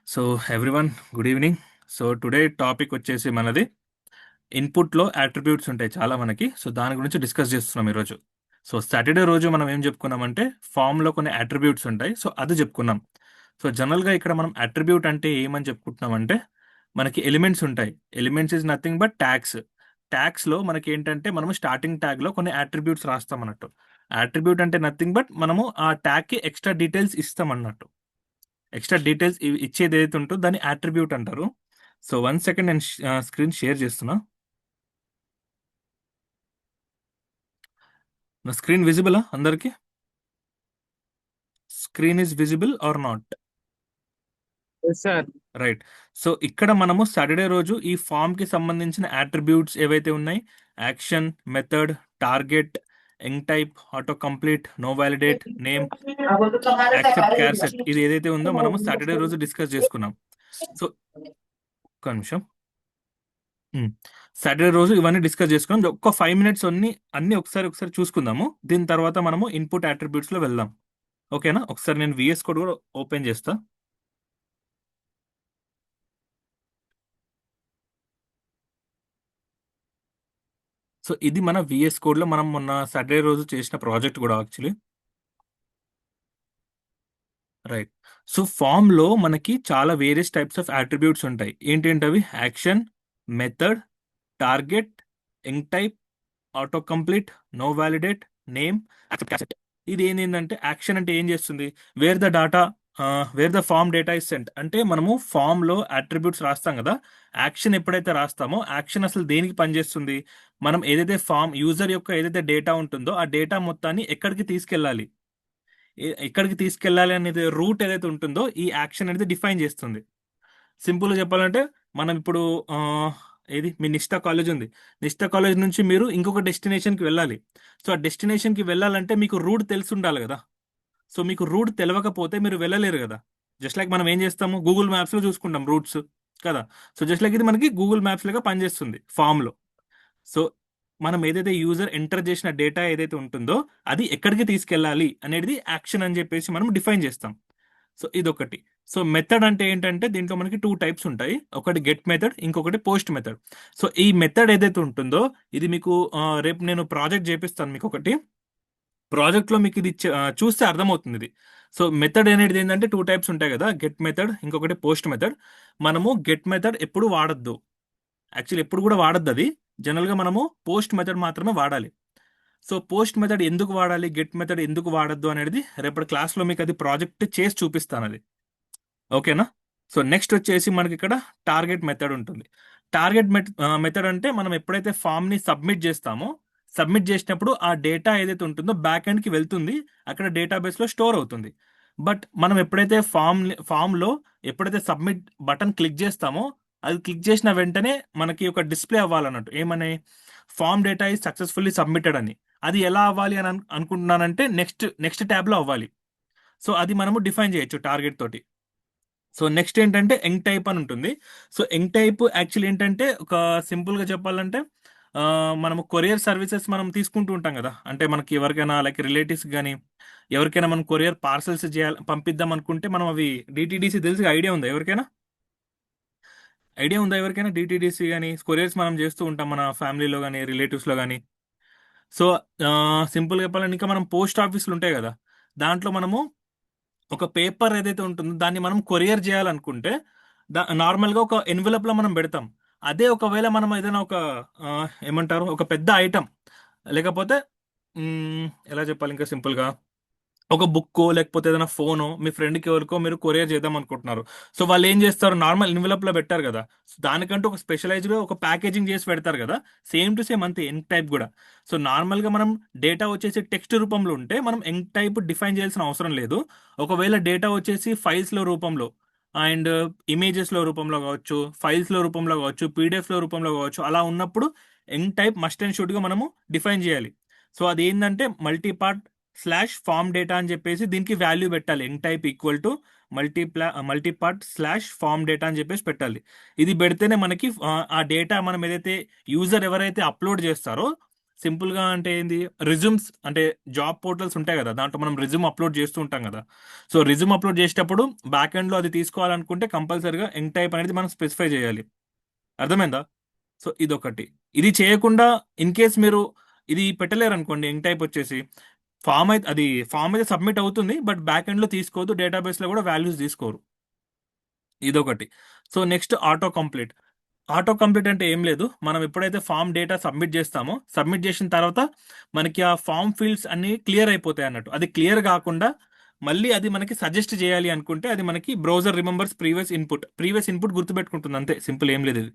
So everyone good evening. So today topic వచ్చేసి మనది ఇన్పుట్లో అట్రిబ్యూట్స్ ఉంటాయి చాలా మనకి. సో దాని గురించి డిస్కస్ చేస్తున్నాం ఈరోజు. సో సాటర్డే రోజు మనం ఏం చెప్పుకున్నామంటే ఫామ్లో కొన్ని అట్రిబ్యూట్స్ ఉంటాయి. సో అది చెప్పుకున్నాం. సో జనరల్గా ఇక్కడ మనం అట్రిబ్యూట్ అంటే ఏమని చెప్పుకుంటున్నామంటే మనకి ఎలిమెంట్స్ ఉంటాయి. Elements is nothing but tags. ట్యాగ్స్లో మనకి ఏంటంటే మనము స్టార్టింగ్ ట్యాగ్లో కొన్ని అట్రిబ్యూట్స్ రాస్తాం అన్నట్టు. అట్రిబ్యూట్ అంటే నథింగ్ బట్ మనము ఆ ట్యాగ్కి ఎక్స్ట్రా డీటెయిల్స్ ఇస్తాం అన్నట్టు. ఎక్స్ట్రా డీటెయిల్స్ ఇచ్చేది ఏదైతే ఉంటుందో దాన్ని అట్రిబ్యూట్ అంటారు. సో 1 సెకండ్ నేను స్క్రీన్ షేర్ చేస్తున్నా. నా స్క్రీన్ విజిబులా అందరికి? Screen is visible or not? Yes sir. Right. So ఇక్కడ మనము సాటర్డే రోజు ఈ ఫామ్ కి సంబంధించిన అట్రిబ్యూట్స్ ఏవైతే ఉన్నాయి, action, method, target, enctype, autocomplete, novalidate, name, accept charset, ఇది ఏదైతే ఉందో మనము సాటర్డే రోజు డిస్కస్ చేసుకున్నాం. సో ఒక్క నిమిషం. సాటర్డే రోజు ఇవన్నీ డిస్కస్ చేసుకున్నాం. ఒక్క 5 minutes అన్ని ఒకసారి చూసుకుందాము. దీని తర్వాత మనము ఇన్పుట్ అట్రిబ్యూట్స్ లో వెళ్దాం. ఓకేనా? ఒకసారి నేను విఎస్ కోడ్ కూడా ఓపెన్ చేస్తా. సో ఇది మన విఎస్ కోడ్ లో మనం మొన్న సాటర్డే రోజు చేసిన ప్రాజెక్ట్ కూడా యాక్చువల్లీ. రైట్. సో ఫామ్ లో మనకి చాలా వేరియస్ టైప్స్ ఆఫ్ అట్రిబ్యూట్స్ ఉంటాయి. ఏంటంటవి? Action, method, target, enctype, autocomplete, novalidate, name, accept charset. ఇది ఏంటంటే యాక్షన్ అంటే ఏం చేస్తుంది? Where the data where the form data is sent. అంటే మనము ఫామ్ లో అట్రిబ్యూట్స్ రాస్తాం కదా, యాక్షన్ ఎప్పుడైతే రాస్తామో యాక్షన్ అసలు దేనికి పనిచేస్తుంది? మనం ఏదైతే ఫామ్ యూజర్ యొక్క ఏదైతే డేటా ఉంటుందో ఆ డేటా మొత్తాన్ని ఎక్కడికి తీసుకెళ్ళాలి, ఎక్కడికి తీసుకెళ్ళాలి అనేది రూట్ ఏదైతే ఉంటుందో ఈ యాక్షన్ అనేది డిఫైన్ చేస్తుంది. సింపుల్గా చెప్పాలంటే మనం ఇప్పుడు ఏది మీ నిష్ఠా కాలేజ్ ఉంది. నిష్ఠా కాలేజ్ నుంచి మీరు ఇంకొక డెస్టినేషన్కి వెళ్ళాలి. సో ఆ డెస్టినేషన్కి వెళ్ళాలంటే మీకు రూట్ తెలిసి ఉండాలి కదా. సో మీకు రూట్ తెలియకపోతే మీరు వెళ్ళలేరు కదా. జస్ట్ లైక్ మనం ఏం చేస్తాము, గూగుల్ మ్యాప్స్లో చూసుకుంటాం రూట్స్ కదా. సో జస్ట్ లైక్ ఇది మనకి గూగుల్ మ్యాప్స్ లాగా పనిచేస్తుంది ఫామ్లో. సో మనం ఏదైతే యూజర్ ఎంటర్ చేసిన డేటా ఏదైతే ఉంటుందో అది ఎక్కడికి తీసుకెళ్ళాలి అనేది యాక్షన్ అని చెప్పేసి మనం డిఫైన్ చేస్తాం. సో ఇదొకటి. సో మెథడ్ అంటే ఏంటంటే దీంట్లో మనకి 2 types ఉంటాయి. ఒకటి గెట్ మెథడ్, ఇంకొకటి పోస్ట్ మెథడ్. సో ఈ మెథడ్ ఏదైతే ఉంటుందో ఇది మీకు రేపు నేను ప్రాజెక్ట్ చేపిస్తాను మీకు ఒకటి. ప్రాజెక్ట్లో మీకు ఇది చూస్తే అర్థమవుతుంది ఇది. సో మెథడ్ అనేది ఏంటంటే 2 types ఉంటాయి కదా, గెట్ మెథడ్, ఇంకొకటి పోస్ట్ మెథడ్. మనము గెట్ మెథడ్ ఎప్పుడు వాడద్దు, యాక్చువల్లీ ఎప్పుడు కూడా వాడద్దు అది. జనరల్గా మనము పోస్ట్ మెథడ్ మాత్రమే వాడాలి. సో పోస్ట్ మెథడ్ ఎందుకు వాడాలి, గెట్ మెథడ్ ఎందుకు వాడద్దు అనేది రేపటి క్లాస్లో మీకు అది ప్రాజెక్ట్ చేసి చూపిస్తాను అది. ఓకేనా? సో నెక్స్ట్ వచ్చేసి మనకి ఇక్కడ టార్గెట్ మెథడ్ ఉంటుంది. టార్గెట్ మెథడ్ అంటే మనం ఎప్పుడైతే ఫామ్ని సబ్మిట్ చేస్తామో, సబ్మిట్ చేసినప్పుడు ఆ డేటా ఏదైతే ఉంటుందో బ్యాక్ ఎండ్కి వెళ్తుంది, అక్కడ డేటాబేస్లో స్టోర్ అవుతుంది. బట్ మనం ఎప్పుడైతే ఫామ్లో ఎప్పుడైతే సబ్మిట్ బటన్ క్లిక్ చేస్తామో అది క్లిక్ చేసిన వెంటనే మనకి ఒక డిస్ప్లే అవ్వాలన్నట్టు, ఏమని? Form data is successfully submitted అని. అది ఎలా అవ్వాలి అని అనుకుంటున్నానంటే నెక్స్ట్ ట్యాబ్లో అవ్వాలి. సో అది మనము డిఫైన్ చేయొచ్చు టార్గెట్ తోటి. సో నెక్స్ట్ ఏంటంటే ఎంగ్ టైప్ అని ఉంటుంది. సో ఎంగ్ టైప్ యాక్చువల్ ఏంటంటే ఒక సింపుల్గా చెప్పాలంటే మనము కొరియర్ సర్వీసెస్ మనం తీసుకుంటూ ఉంటాం కదా. అంటే మనకి ఎవరికైనా లైక్ రిలేటివ్స్ కానీ ఎవరికైనా మనం కొరియర్ పార్సల్స్ చేయాలి పంపిద్దాం అనుకుంటే మనం అవి డిటిడిసి తెలిసి ఐడియా ఉందా ఎవరికైనా? ఎవరికైనా డిటిడిసి కానీ కొరియర్స్ మనం చేస్తూ ఉంటాం మన ఫ్యామిలీలో కానీ రిలేటివ్స్లో కానీ. సో సింపుల్గా చెప్పాలంటే ఇంకా మనం పోస్ట్ ఆఫీసులు ఉంటాయి కదా, దాంట్లో మనము ఒక పేపర్ ఏదైతే ఉంటుందో దాన్ని మనం కొరియర్ చేయాలనుకుంటే నార్మల్గా ఒక ఎన్వెలప్లో మనం పెడతాం. అదే ఒకవేళ మనం ఏదైనా ఒక ఏమంటారు ఒక పెద్ద ఐటమ్, లేకపోతే ఎలా చెప్పాలి ఇంకా సింపుల్గా ఒక బుక్కో లేకపోతే ఏదైనా ఫోనో మీ ఫ్రెండ్కి ఎవరికో మీరు కొరియర్ చేద్దాం అనుకుంటున్నారు. సో వాళ్ళు ఏం చేస్తారు, నార్మల్ ఎన్వెలప్లో పెట్టారు కదా, సో దానికంటూ ఒక స్పెషలైజ్డ్గా ఒక ప్యాకేజింగ్ చేసి పెడతారు కదా. సేమ్ టు సేమ్ అంతే ఎంగ్ టైప్ కూడా. సో నార్మల్గా మనం డేటా వచ్చేసి టెక్స్ట్ రూపంలో ఉంటే మనం ఎంగ్ టైప్ డిఫైన్ చేయాల్సిన అవసరం లేదు. ఒకవేళ డేటా వచ్చేసి ఫైల్స్లో రూపంలో అండ్ ఇమేజెస్లో రూపంలో కావచ్చు, ఫైల్స్లో రూపంలో కావచ్చు, పీడిఎఫ్లో రూపంలో కావచ్చు, అలా ఉన్నప్పుడు ఎంగ్ టైప్ మస్ట్ అండ్ షుడ్గా మనము డిఫైన్ చేయాలి. సో అది ఏంటంటే మల్టీపార్ట్ స్లాష్ ఫామ్ డేటా అని చెప్పేసి దీనికి వాల్యూ పెట్టాలి. Enctype equal to multipart slash form data అని చెప్పేసి పెట్టాలి. ఇది పెడితేనే మనకి ఆ డేటా మనం ఏదైతే యూజర్ ఎవరైతే అప్లోడ్ చేస్తారో సింపుల్ గా అంటే ఏంది, రిజ్యూమ్స్ అంటే జాబ్ పోర్టల్స్ ఉంటాయి కదా, దాంట్లో మనం రిజ్యూమ్ అప్లోడ్ చేస్తూ ఉంటాం కదా. సో రిజ్యూమ్ అప్లోడ్ చేసేటప్పుడు బ్యాక్ ఎండ్ లో అది తీసుకోవాలనుకుంటే కంపల్సరీగా ఎండ్ టైప్ అనేది మనం స్పెసిఫై చేయాలి. అర్థమైందా? సో ఇదొకటి. ఇది చేయకుండా ఇన్ కేస్ మీరు ఇది పెట్టలేరు అనుకోండి, ఎండ్ టైప్ వచ్చేసి ఫామ్ అయితే సబ్మిట్ అవుతుంది, బట్ బ్యాక్ ఎండ్ లో తీసుకోవద్దు, డేటాబేస్ లో కూడా వాల్యూస్ తీసుకోరు. ఇదొకటి. So next auto complete. Auto complete అంటే ఏం లేదు, మనం ఎప్పుడైతే ఫామ్ డేటా సబ్మిట్ చేస్తామో, సబ్మిట్ చేసిన తర్వాత మనకి ఆ ఫామ్ ఫీల్డ్స్ అన్ని క్లియర్ అయిపోతాయి అన్నట్టు. అది క్లియర్ కాకుండా మళ్ళీ అది మనకి సజెస్ట్ చేయాలి అనుకుంటే అది మనకి బ్రౌజర్ రిమెంబర్స్ ప్రీవియస్ ఇన్పుట్ గుర్తుపెట్టుకుంటుంది, అంతే సింపుల్, ఏం లేదు ఇది.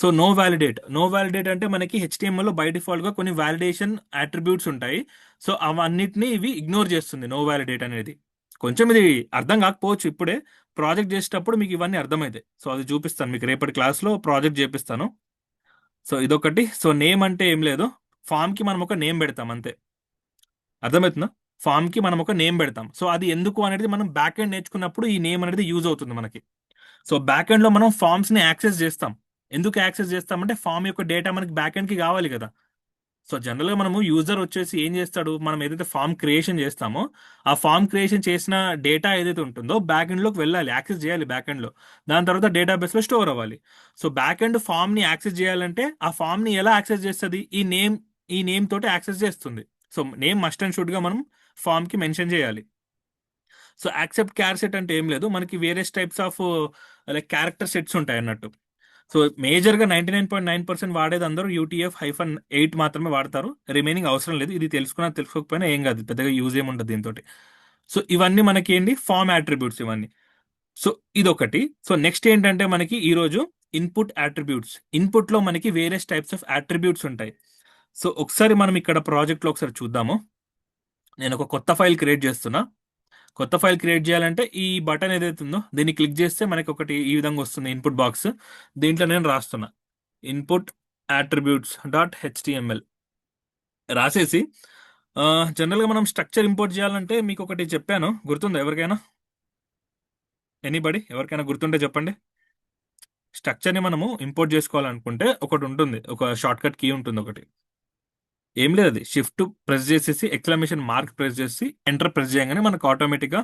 సో నో వ్యాలిడేట్ అంటే మనకి HTML లో బై డిఫాల్ట్ గా కొన్ని వ్యాలిడేషన్ అట్రిబ్యూట్స్ ఉంటాయి. సో అవన్నిటిని ఇవి ఇగ్నోర్ చేస్తుంది నో వ్యాలిడేట్ అనేది. కొంచెం ఇది అర్థం కాకపోవచ్చు ఇప్పుడే, ప్రాజెక్ట్ చేసేటప్పుడు మీకు ఇవన్నీ అర్థమైతాయి. సో అది చూపిస్తాను మీకు రేపటి క్లాస్లో, ప్రాజెక్ట్ చేపిస్తాను. సో ఇదొకటి. సో నేమ్ అంటే ఏం లేదు, ఫామ్ కి మనం ఒక నేమ్ పెడతాం అంతే. అర్థమవుతుందా? ఫామ్ కి మనం ఒక నేమ్ పెడతాం. సో అది ఎందుకు అనేది మనం బ్యాక్ ఎండ్ నేర్చుకున్నప్పుడు ఈ నేమ్ అనేది యూజ్ అవుతుంది మనకి. సో బ్యాక్ ఎండ్ లో మనం ఫామ్స్ ని యాక్సెస్ చేస్తాం. ఎందుకు యాక్సెస్ చేస్తామంటే ఫామ్ యొక్క డేటా మనకి బ్యాక్ ఎండ్ కి కావాలి కదా. సో జనరల్ గా మనము యూజర్ వచ్చేసి ఏం చేస్తాడు, మనం ఏదైతే ఫామ్ క్రియేషన్ చేస్తామో ఆ ఫామ్ క్రియేషన్ చేసిన డేటా ఏదైతే ఉంటుందో బ్యాక్ ఎండ్ లోకి వెళ్ళాలి, యాక్సెస్ చేయాలి బ్యాక్ ఎండ్ లో. దాని తర్వాత డేటాబేస్ లో స్టోర్ అవ్వాలి. సో బ్యాక్ ఎండ్ ఫామ్ ని యాక్సెస్ చేయాలంటే ఆ ఫామ్ ని ఎలా యాక్సెస్ చేస్తుంది, ఈ నేమ్ తోటి యాక్సెస్ చేస్తుంది. So name must and should గా మనం ఫామ్ కి మెన్షన్ చేయాలి. సో యాక్సెప్ట్ క్యార్ సెట్ అంటే ఏం లేదు, మనకి various types of like character sets ఉంటాయి అన్నట్టు. సో మేజర్ గా 99.9% వాడేది అందరూ UTF-8 మాత్రమే వాడతారు, రిమైనింగ్ అవసరం లేదు. ఇది తెలుసుకున్నా తెలుసుకోకపోయినా ఏం కాదు, పెద్దగా యూజ్ ఏముండదు దీంతో. సో ఇవన్నీ మనకి ఏంటి, ఫామ్ అట్రిబ్యూట్స్ ఇవన్నీ. సో ఇదొకటి. సో నెక్స్ట్ ఏంటంటే మనకి ఈ రోజు ఇన్పుట్ అట్రిబ్యూట్స్. ఇన్పుట్ లో మనకి వేరియస్ టైప్స్ ఆఫ్ అట్రిబ్యూట్స్ ఉంటాయి. సో ఒకసారి మనం ఇక్కడ ప్రాజెక్ట్ లో ఒకసారి చూద్దాము. నేను ఒక కొత్త ఫైల్ క్రియేట్ చేస్తున్నా. కొత్త ఫైల్ క్రియేట్ చేయాలంటే ఈ బటన్ ఏదైతే ఉందో దీన్ని క్లిక్ చేస్తే మనకి ఒకటి ఈ విధంగా వస్తుంది ఇన్పుట్ బాక్స్. దీంట్లో నేను రాస్తున్నా ఇన్పుట్ attributes.html రాసేసి, జనరల్గా మనం స్ట్రక్చర్ ఇంపోర్ట్ చేయాలంటే మీకు ఒకటి చెప్పాను, గుర్తుందా ఎవరికైనా? ఎవరికైనా గుర్తుంటే చెప్పండి. స్ట్రక్చర్ని మనము ఇంపోర్ట్ చేసుకోవాలనుకుంటే ఒకటి ఉంటుంది, ఒక షార్ట్ కట్ కీ ఉంటుంది ఒకటి. ఏం లేదు, అది షిఫ్ట్ ప్రెస్ చేసేసి ఎక్స్క్లమేషన్ మార్క్ ప్రెస్ చేసి ఎంటర్ ప్రెస్ చేయగానే మనకు ఆటోమేటిక్గా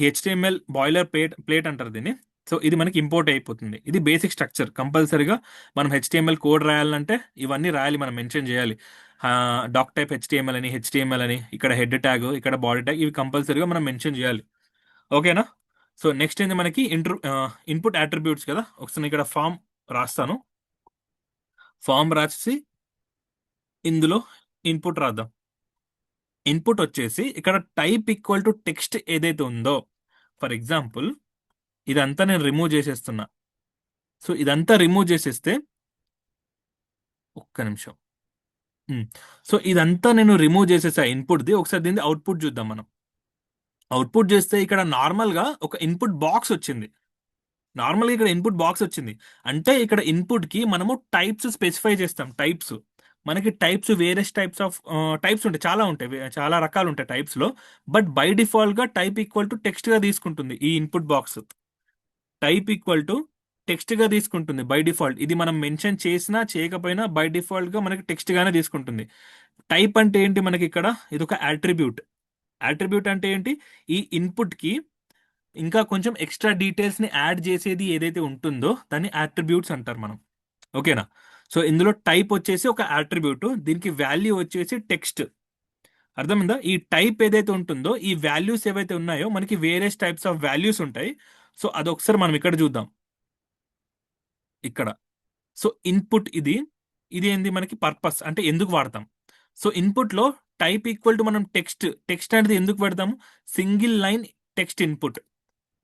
HTML బాయిలర్ ప్లేట్ అంటారు దీన్ని. సో ఇది మనకి ఇంపోర్ట్ అయిపోతుంది. ఇది బేసిక్ స్ట్రక్చర్. కంపల్సరీగా మనం HTML కోడ్ రాయాలంటే ఇవన్నీ రాయాలి, మనం మెన్షన్ చేయాలి. డాక్ టైప్ హెచ్టిఎంఎల్ అని ఇక్కడ హెడ్ ట్యాగ్, ఇక్కడ బాడీ ట్యాగ్, ఇవి కంపల్సరీగా మనం మెన్షన్ చేయాలి. ఓకేనా? సో నెక్స్ట్ ఏంది మనకి ఇన్పుట్ అట్రిబ్యూట్స్ కదా. ఒకసారి నేను ఇక్కడ ఫామ్ రాస్తాను. ఫామ్ రాసి ఇందులో ఇన్పుట్ రాద్దాం. ఇన్పుట్ వచ్చేసి ఇక్కడ టైప్ ఈక్వల్ టు టెక్స్ట్ ఏదైతే ఉందో, ఫర్ ఎగ్జాంపుల్ ఇదంతా నేను రిమూవ్ చేసేస్తున్నా. సో ఇదంతా రిమూవ్ చేసేస్తే, ఒక్క నిమిషం. సో ఇదంతా నేను రిమూవ్ చేసేసా ఇన్పుట్ది. ఒకసారి దీన్ని అవుట్పుట్ చూద్దాం మనం. అవుట్పుట్ చేస్తే ఇక్కడ నార్మల్గా ఒక ఇన్పుట్ బాక్స్ వచ్చింది. నార్మల్గా ఇక్కడ ఇన్పుట్ బాక్స్ వచ్చింది అంటే ఇక్కడ ఇన్పుట్ కి మనము టైప్స్ స్పెసిఫై చేస్తాం. టైప్స్ మనకి types various types of types ఉంటాయి, చాలా ఉంటాయి, చాలా రకాలు ఉంటాయి టైప్స్ లో. బట్ బై డిఫాల్ట్ గా టైప్ ఈక్వల్ టు టెక్స్ట్ గా తీసుకుంటుంది ఈ input box. Type equal to text గా తీసుకుంటుంది బై డిఫాల్ట్. ఇది మనం మెన్షన్ చేసినా చేయకపోయినా బై డిఫాల్ట్ గా మనకి టెక్స్ట్ గానే తీసుకుంటుంది. టైప్ అంటే ఏంటి మనకి ఇక్కడ, ఇది ఒక అట్రిబ్యూట్. అట్రిబ్యూట్ అంటే ఏంటి, ఈ ఇన్పుట్ కి ఇంకా కొంచెం ఎక్స్ట్రా డీటెయిల్స్ ని యాడ్ చేసేది ఏదైతే ఉంటుందో దాన్ని అట్రిబ్యూట్స్ అంటారు మనం. ఓకేనా? సో ఇందులో టైప్ వచ్చేసి ఒక అట్రిబ్యూట్, దీనికి వాల్యూ వచ్చేసి టెక్స్ట్. అర్థమైందా? ఈ టైప్ ఏదైతే ఉంటుందో ఈ వాల్యూస్ ఏవైతే ఉన్నాయో మనకి వేరియస్ టైప్స్ ఆఫ్ వాల్యూస్ ఉంటాయి. సో అదొకసారి మనం ఇక్కడ చూద్దాం. ఇక్కడ సో ఇన్పుట్ ఇది ఏంది మనకి పర్పస్ అంటే ఎందుకు వాడతాం. సో ఇన్పుట్ లో టైప్ ఈక్వల్ టు మనం టెక్స్ట్ అనేది ఎందుకు పెడతాము, సింగిల్ లైన్ టెక్స్ట్ ఇన్పుట్.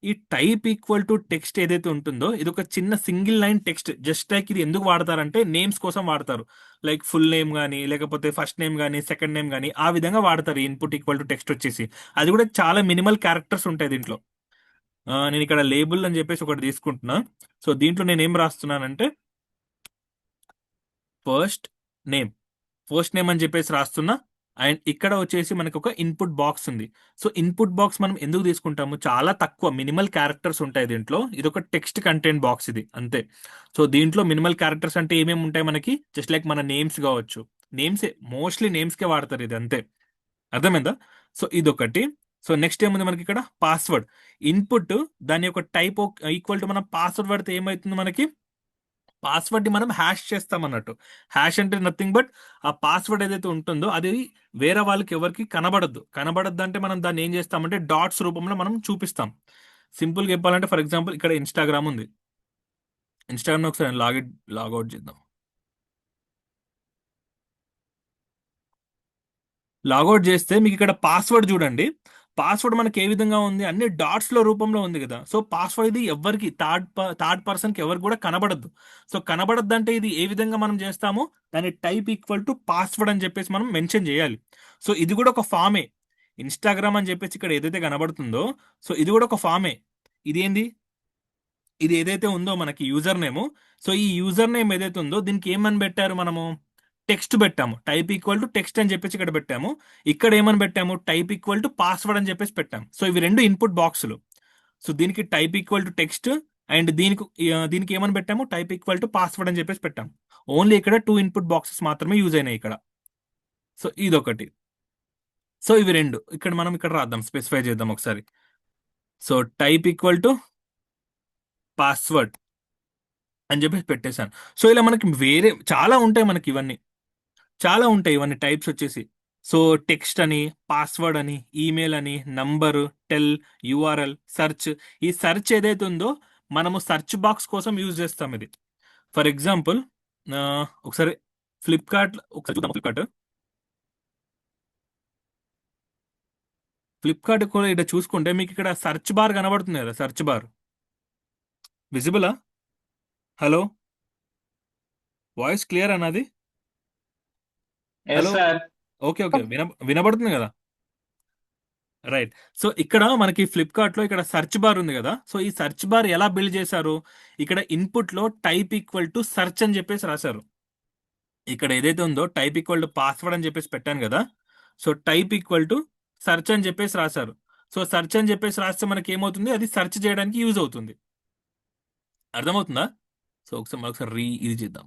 ఈ టైప్ ఈక్వల్ టు టెక్స్ట్ ఏదైతే ఉంటుందో ఇది ఒక చిన్న single line text. Just like ఇది ఎందుకు వాడతారంటే నేమ్స్ కోసం వాడతారు. లైక్ ఫుల్ నేమ్ కానీ లేకపోతే ఫస్ట్ నేమ్ కానీ సెకండ్ నేమ్ కానీ ఆ విధంగా వాడతారు ఇన్పుట్ ఈక్వల్ టు టెక్స్ట్ వచ్చేసి. అది కూడా చాలా మినిమల్ క్యారెక్టర్స్ ఉంటాయి దీంట్లో. నేను ఇక్కడ లేబుల్ అని చెప్పేసి ఒకటి తీసుకుంటున్నా. సో దీంట్లో నేను ఏం రాస్తున్నానంటే ఫస్ట్ నేమ్ ఫస్ట్ నేమ్ అని చెప్పేసి రాస్తున్నా. అండ్ ఇక్కడ వచ్చేసి మనకి ఒక ఇన్పుట్ బాక్స్ ఉంది. సో ఇన్పుట్ బాక్స్ మనం ఎందుకు తీసుకుంటాము, చాలా తక్కువ మినిమల్ క్యారెక్టర్స్ ఉంటాయి దీంట్లో. ఇది ఒక టెక్స్ట్ కంటెంట్ బాక్స్ ఇది అంతే. సో దీంట్లో మినిమల్ క్యారెక్టర్స్ అంటే ఏమేమి ఉంటాయి మనకి, జస్ట్ లైక్ మన నేమ్స్ కావచ్చు. నేమ్సే మోస్ట్లీ నేమ్స్కే వాడతారు ఇది అంతే. అర్థమైందా? సో ఇదొకటి. సో నెక్స్ట్ ఏముంది మనకి ఇక్కడ పాస్వర్డ్. ఇన్పుట్ దాని యొక్క టైప్ ఈక్వల్ టు మనం పాస్వర్డ్ పడితే ఏమవుతుంది మనకి, పాస్వర్డ్ ని మనం హ్యాష్ చేస్తాం అన్నట్టు. హ్యాష్ అంటే నథింగ్ బట్ ఆ పాస్వర్డ్ ఏదైతే ఉంటుందో అది వేరే వాళ్ళకి ఎవరికి కనబడద్దు అంటే మనం దాన్ని ఏం చేస్తామంటే డాట్స్ రూపంలో మనం చూపిస్తాం. సింపుల్ గా చెప్పాలంటే ఫర్ ఎగ్జాంపుల్ ఇక్కడ ఇన్స్టాగ్రామ్ ఉంది. ఇన్స్టాగ్రామ్ ఒకసారి లాగౌట్ చేద్దాం. లాగౌట్ చేస్తే మీకు ఇక్కడ పాస్వర్డ్ చూడండి. పాస్వర్డ్ మనకి ఏ విధంగా ఉంది, అన్ని డాట్స్ లో రూపంలో ఉంది కదా. సో పాస్వర్డ్ ఇది ఎవరికి థర్డ్ పర్సన్ కి ఎవరికి కూడా కనబడద్దు. సో కనబడద్దు అంటే ఇది ఏ విధంగా మనం చేస్తాము, దాని టైప్ ఈక్వల్ టు పాస్వర్డ్ అని చెప్పేసి మనం మెన్షన్ చేయాలి. సో ఇది కూడా ఒక ఫామే. ఇన్స్టాగ్రామ్ అని చెప్పేసి ఇక్కడ ఏదైతే కనబడుతుందో, సో ఇది కూడా ఒక ఫామే. ఇది ఏంది, ఇది ఏదైతే ఉందో మనకి యూజర్ నేమ్. సో ఈ యూజర్ నేమ్ ఏదైతే ఉందో దీనికి ఏమని పెట్టారు మనము, టెక్స్ట్ పెట్టాము. టైప్ ఈక్వల్ టు టెక్స్ట్ అని చెప్పేసి ఇక్కడ పెట్టాము. ఇక్కడ ఏమని పెట్టాము, టైప్ ఈక్వల్ టు పాస్వర్డ్ అని చెప్పేసి పెట్టాము. సో ఇవి రెండు ఇన్పుట్ బాక్సులు. సో దీనికి type equal to text and దీనికి ఏమని పెట్టాము, టైప్ ఈక్వల్ టు పాస్వర్డ్ అని చెప్పేసి పెట్టాము. ఓన్లీ ఇక్కడ 2 ఇన్పుట్ బాక్సెస్ మాత్రమే యూజ్ అయినాయి ఇక్కడ. సో ఇదొకటి. సో ఇవి రెండు ఇక్కడ మనం ఇక్కడ రాద్దాం, స్పెసిఫై చేద్దాం ఒకసారి. So type equal to password అని చెప్పేసి పెట్టేశాను. సో ఇలా మనకి వేరే చాలా ఉంటాయి, మనకి ఇవన్నీ చాలా ఉంటాయి ఇవన్నీ టైప్స్ వచ్చేసి. సో టెక్స్ట్ అని, పాస్వర్డ్ అని, ఈమెయిల్ అని, నంబరు, టెల్, యూఆర్ఎల్, సెర్చ్. ఈ సెర్చ్ ఏదైతే ఉందో మనము సెర్చ్ బాక్స్ కోసం యూజ్ చేస్తాం ఇది. ఫర్ ఎగ్జాంపుల్ ఒకసారి ఫ్లిప్కార్ట్ ఒకసారి చూద్దాం. ఫ్లిప్కార్ట్ కూడా ఇక్కడ చూసుకుంటే మీకు ఇక్కడ సెర్చ్ బార్ కనబడుతుంది కదా, సెర్చ్ బార్ విజిబులా? హలో, వాయిస్ క్లియర్ అన్నది? Yes hello, sir. Okay okay, వినబడుతుంది కదా. రైట్. సో ఇక్కడ మనకి ఫ్లిప్కార్ట్ లో ఇక్కడ సెర్చ్ బార్ ఉంది కదా. సో ఈ సెర్చ్ బార్ ఎలా బిల్డ్ చేశారు, ఇక్కడ ఇన్పుట్ లో టైప్ ఈక్వల్ టు సెర్చ్ అని చెప్పేసి రాశారు. ఇక్కడ ఏదైతే ఉందో టైప్ ఈక్వల్ టు పాస్వర్డ్ అని చెప్పేసి పెట్టాను కదా. So type equal to search అని చెప్పేసి రాశారు. సో సెర్చ్ అని చెప్పేసి రాస్తే మనకి ఏమవుతుంది, అది సెర్చ్ చేయడానికి యూజ్ అవుతుంది. అర్థమవుతుందా? సో ఒకసారి ఇది చేద్దాం.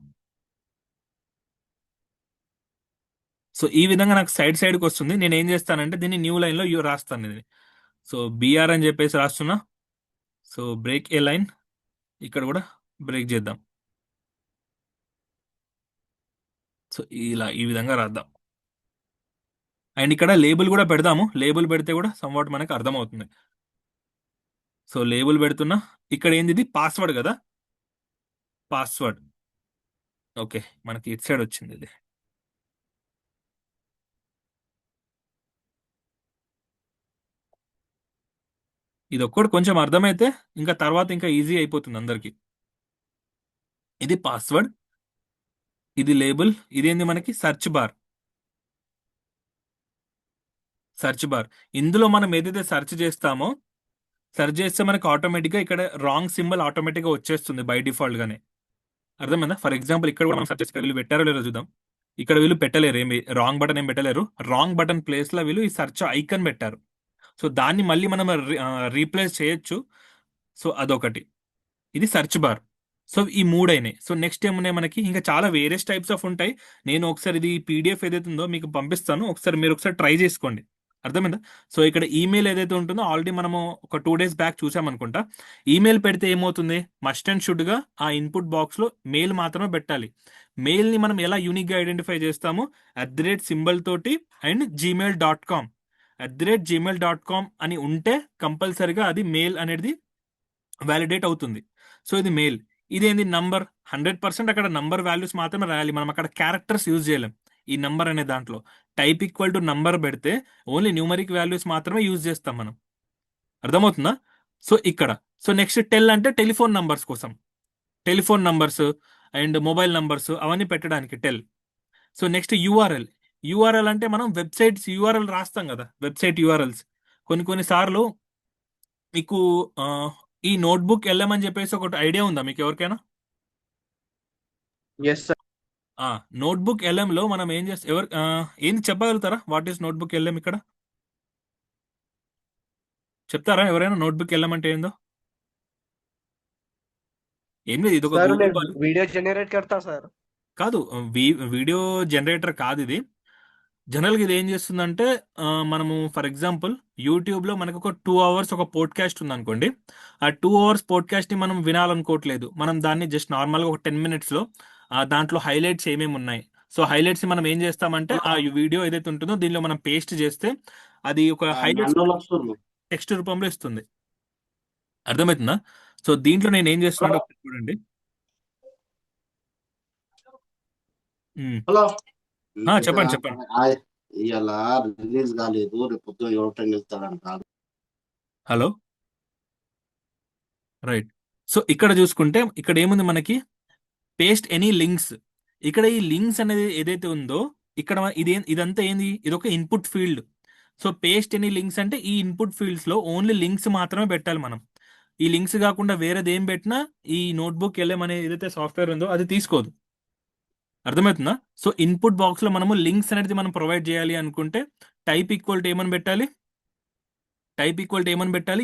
సో ఈ విధంగా నాకు సైడ్ సైడ్కి వస్తుంది. నేను ఏం చేస్తానంటే దీన్ని న్యూ లైన్ లో రాస్తాను ఇది. సో బిఆర్ అని చెప్పేసి రాస్తున్నా. సో బ్రేక్ ఏ లైన్, ఇక్కడ కూడా బ్రేక్ చేద్దాం. సో ఇలా ఈ విధంగా రాద్దాం. అండ్ ఇక్కడ లేబుల్ కూడా పెడదాము. లేబుల్ పెడితే కూడా సంవాట్ మనకు అర్థమవుతుంది. సో లేబుల్ పెడుతున్నా. ఇక్కడ ఏంది, ఇది పాస్వర్డ్ కదా, పాస్వర్డ్. ఓకే, మనకి ఇటు సైడ్ వచ్చింది ఇది. ఇది ఒక్కటి కొంచెం అర్థమైతే ఇంకా తర్వాత ఇంకా ఈజీ అయిపోతుంది అందరికి. ఇది పాస్వర్డ్, ఇది లేబుల్, ఇదేంది మనకి సెర్చ్ బార్. సెర్చ్ బార్, ఇందులో మనం ఏదైతే సెర్చ్ చేస్తామో, సెర్చ్ చేస్తే మనకి ఆటోమేటిక్గా ఇక్కడ రాంగ్ సింబల్ ఆటోమేటిక్గా వచ్చేస్తుంది బై డిఫాల్ట్ గానే. అర్థమైందా? ఫర్ ఎగ్జాంపుల్ ఇక్కడ కూడా మనం సెర్చ్ చేసి వీళ్ళు పెట్టారో లేదో చూద్దాం. ఇక్కడ వీళ్ళు పెట్టలేరు, ఏమి రాంగ్ బటన్ ఏం పెట్టలేరు. రాంగ్ బటన్ ప్లేస్ లో వీళ్ళు ఈ సెర్చ్ ఐకన్ పెట్టారు. సో దాన్ని మళ్ళీ మనం రీప్లేస్ చేయొచ్చు. సో అదొకటి. ఇది సెర్చ్ బార్. సో ఈ మూడైనాయి. సో నెక్స్ట్ ఏమున్నాయి మనకి, ఇంకా చాలా వేరియస్ టైప్స్ ఆఫ్ ఉంటాయి. నేను ఒకసారి ఇది పీడిఎఫ్ ఏదైతే ఉందో మీకు పంపిస్తాను, ఒకసారి మీరు ఒకసారి ట్రై చేసుకోండి. అర్థమైందా? సో ఇక్కడ ఈమెయిల్ ఏదైతే ఉంటుందో ఆల్రెడీ మనము ఒక 2 days బ్యాక్ చూసామనుకుంటా. ఈమెయిల్ పెడితే ఏమవుతుంది, మస్ట్ అండ్ షుడ్ గా ఆ ఇన్పుట్ బాక్స్ లో మెయిల్ మాత్రమే పెట్టాలి. మెయిల్ ని మనం ఎలా యూనిక్ గా ఐడెంటిఫై చేస్తాము, @సింబల్ తోటి అండ్ gmail.com. @gmail.com అని ఉంటే కంపల్సరిగా అది మెయిల్ అనేది వ్యాలిడేట్ అవుతుంది. సో ఇది మెయిల్. ఇదేంది, నంబర్. 100% అక్కడ నంబర్ వాల్యూస్ మాత్రమే రాయాలి, మనం అక్కడ క్యారెక్టర్స్ యూజ్ చేయలేం. ఈ నంబర్ అనే దాంట్లో టైప్ ఈక్వల్ టు నంబర్ పెడితే ఓన్లీ న్యూమరిక్ వాల్యూస్ మాత్రమే యూజ్ చేస్తాం మనం. అర్థమవుతుందా? సో ఇక్కడ. సో నెక్స్ట్ టెల్ అంటే టెలిఫోన్ నంబర్స్ కోసం, telephone numbers and mobile numbers అవన్నీ పెట్టడానికి tell. So next URL. URL అంటే మనం వెబ్సైట్స్ యూఆర్ఎల్ రాస్తాం కదా, వెబ్సైట్ యూఆర్ఎల్స్. కొన్ని సార్లు మీకు ఈ నోట్బుక్ వెళ్ళమని చెప్పేసి ఒకటి ఐడియా ఉందా మీకు ఎవరికైనా? Yes sir. నోట్బుక్ ఎల్ఎం లో మనం ఏం చేస్తాం ఏంది చెప్పగలుగుతారా? వాట్ ఈస్ నోట్బుక్ ఎల్ఎం ఇక్కడ? చెప్తారా ఎవరైనా? నోట్బుక్ ఎల్ఎం అంటే ఏందో? ఏం లేదు, ఇది ఒక सर मैं గూగుల్ వాళ్ళు. वीडियो जनरेट करता सर। కాదు, వీడియో జనరేటర్ కాదు ఇది. జనరల్గా ఇది ఏం చేస్తుందంటే, మనము ఫర్ ఎగ్జాంపుల్ యూట్యూబ్లో మనకు ఒక 2 అవర్స్ ఒక పోడ్కాస్ట్ ఉందనుకోండి. ఆ 2 అవర్స్ పోడ్కాస్ట్ని మనం వినాలనుకోవట్లేదు, మనం దాన్ని జస్ట్ నార్మల్గా ఒక 10 మినిట్స్లో దాంట్లో హైలైట్స్ ఏమేమి ఉన్నాయి, సో హైలైట్స్ మనం ఏం చేస్తామంటే ఆ వీడియో ఏదైతే ఉంటుందో దీనిలో మనం పేస్ట్ చేస్తే అది ఒక హైలైట్స్ నన్ను వస్తుంది. టెక్స్ట్ రూపంలో ఇస్తుంది. అర్థమవుతుందా? సో దీంట్లో నేను ఏం చేస్తున్నాను ఒకసారి చూడండి. ఉమ్. హలో, చెప్పండి చెప్పండి. ఇవాళ రిలీజ్ కాలేదు, రేపు పొద్దున ఎవరిటైనా వెళ్తాడంట. Hello, right. సో ఇక్కడ చూసుకుంటే ఇక్కడ ఏముంది మనకి, పేస్ట్ ఎనీ లింక్స్. ఇక్కడ ఈ లింక్స్ అనేది ఏదైతే ఉందో ఇక్కడ ఇదంతా ఏంది, ఇది ఒక input field. So paste any links అంటే ఈ ఇన్పుట్ ఫీల్డ్స్ లో ఓన్లీ లింక్స్ మాత్రమే పెట్టాలి మనం. ఈ లింక్స్ కాకుండా వేరేది ఏం పెట్టినా ఈ నోట్బుక్ ఎల్ఎం అనే ఏదైతే సాఫ్ట్వేర్ ఉందో అది తీసుకోదు. అర్థమవుతుందా? సో ఇన్పుట్ బాక్స్ లో మనము లింక్స్ అనేది మనం ప్రొవైడ్ చేయాలి అనుకుంటే టైప్ ఈక్వల్ టు ఏమని పెట్టాలి?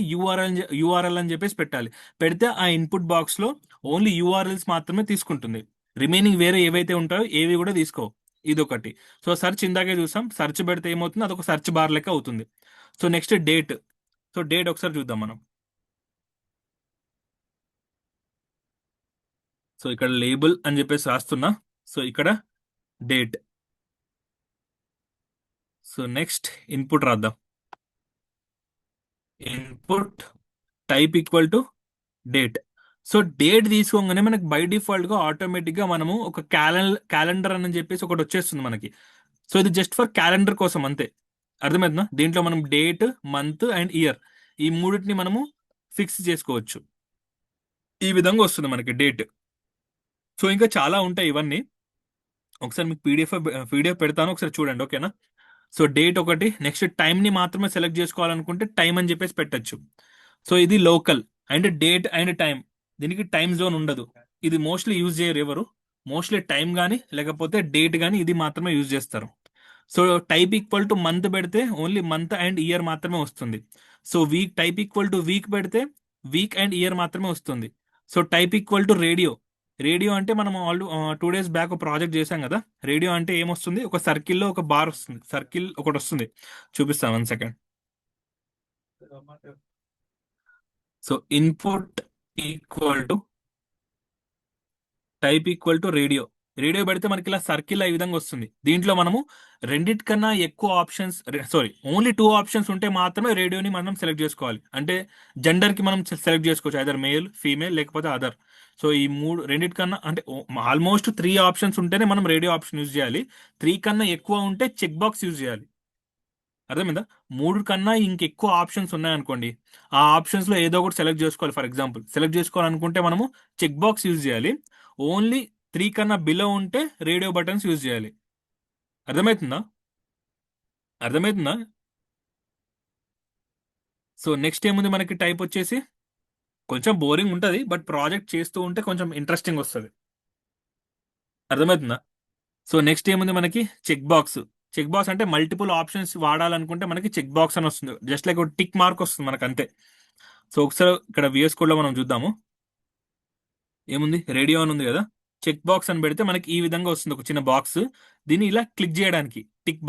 యూఆర్ఎల్ అని చెప్పేసి పెట్టాలి. పెడితే ఆ ఇన్పుట్ బాక్స్ లో ఓన్లీ యూఆర్ఎల్స్ మాత్రమే తీసుకుంటుంది. రిమైనింగ్ వేరే ఏవైతే ఉంటాయో ఏవి కూడా తీసుకో. ఇదొకటి. సో సెర్చ్ ఇందాకే చూసాం, సెర్చ్ పెడితే ఏమవుతుంది, అదొక సెర్చ్ బార్ లెక్క అవుతుంది. So next date. So date ఒకసారి చూద్దాం మనం. సో ఇక్కడ లేబుల్ అని చెప్పేసి రాస్తున్నా. సో ఇక్కడ డేట్. సో నెక్స్ట్ ఇన్పుట్ రాద్దాం. Input type equal to date. So date తీసుకోగానే మనకి బై డిఫాల్ట్ గా ఆటోమేటిక్ గా మనము ఒక క్యాలెండర్ అని చెప్పేసి ఒకటి వచ్చేస్తుంది మనకి. సో ఇది జస్ట్ ఫర్ క్యాలెండర్ కోసం అంతే. అర్థమవుతుందా? దీంట్లో మనం డేట్, మంత్ అండ్ ఇయర్ ఈ మూడింటిని మనము ఫిక్స్ చేసుకోవచ్చు. ఈ విధంగా వస్తుంది మనకి డేట్. సో ఇంకా చాలా ఉంటాయి ఇవన్నీ. ఒకసారి మీకు పీడిఎఫ్ పెడతాను, ఒకసారి చూడండి, ఓకేనా? సో డేట్ ఒకటి. నెక్స్ట్ టైం ని మాత్రమే సెలెక్ట్ చేసుకోవాలనుకుంటే టైం అని చెప్పేసి పెట్టచ్చు. సో ఇది local and date and time. దీనికి టైం జోన్ ఉండదు. ఇది మోస్ట్లీ యూజ్ చేయరు ఎవరు. మోస్ట్లీ టైం కానీ లేకపోతే డేట్ కానీ ఇది మాత్రమే యూజ్ చేస్తారు. So type equal to month పెడితే ఓన్లీ మంత్ అండ్ ఇయర్ మాత్రమే వస్తుంది. So weak type equal to week పెడితే వీక్ అండ్ ఇయర్ మాత్రమే వస్తుంది. So type equal to radio. Radio అంటే మనం 2 days బ్యాక్ ప్రాజెక్ట్ చేశాం కదా. రేడియో అంటే ఏమొస్తుంది, ఒక సర్కిల్లో ఒక బార్ వస్తుంది, సర్కిల్ ఒకటి వస్తుంది. చూపిస్తాను 1 second. So input equal to type equal to radio. Radio పెడితే మనకి ఇలా సర్కిల్ ఈ విధంగా వస్తుంది. దీంట్లో మనము రెండిటికన్నా ఎక్కువ ఆప్షన్స్, ఓన్లీ 2 ఆప్షన్స్ ఉంటే మాత్రమే రేడియోని మనం సెలెక్ట్ చేసుకోవాలి. అంటే జెండర్ కి మనం సెలెక్ట్ చేసుకోవచ్చు, ఐదర్ మేల్, ఫీమేల్ లేకపోతే అదర్. సో ఈ రెండిటికన్నా అంటే ఆల్మోస్ట్ 3 ఆప్షన్స్ ఉంటేనే మనం రేడియో ఆప్షన్ యూజ్ చేయాలి. 3 కన్నా ఎక్కువ ఉంటే చెక్ బాక్స్ యూజ్ చేయాలి. అర్థమైందా? 3 కన్నా ఇంకెక్కువ ఆప్షన్స్ ఉన్నాయనుకోండి, ఆ ఆప్షన్స్ లో ఏదో ఒకటి సెలెక్ట్ చేసుకోవాలి. ఫర్ ఎగ్జాంపుల్ సెలెక్ట్ చేసుకోవాలనుకుంటే మనము చెక్ బాక్స్ యూజ్ చేయాలి. ఓన్లీ 3 కన్నా బిలో ఉంటే రేడియో బటన్స్ యూజ్ చేయాలి. అర్థమవుతుందా? అర్థమవుతుందా? సో నెక్స్ట్ ఏముంది మనకి, టైప్ వచ్చేసి కొంచెం బోరింగ్ ఉంటుంది, బట్ ప్రాజెక్ట్ చేస్తూ ఉంటే కొంచెం ఇంట్రెస్టింగ్ వస్తుంది. అర్థమవుతుందా? సో నెక్స్ట్ ఏముంది మనకి, చెక్ బాక్స్. చెక్ బాక్స్ అంటే మల్టిపుల్ ఆప్షన్స్ వాడాలనుకుంటే మనకి చెక్ బాక్స్ అని వస్తుంది, జస్ట్ లైక్ ఒక టిక్ మార్క్ వస్తుంది మనకు అంతే. సో ఒకసారి ఇక్కడ విఎస్ కోడ్ లో మనం చూద్దాము. ఏముంది, రేడియో అని ఉంది కదా, చెక్ బాక్స్ అని పెడితే మనకి ఈ విధంగా వస్తుంది ఒక చిన్న బాక్స్. దీన్ని ఇలా క్లిక్ చేయడానికి టిక్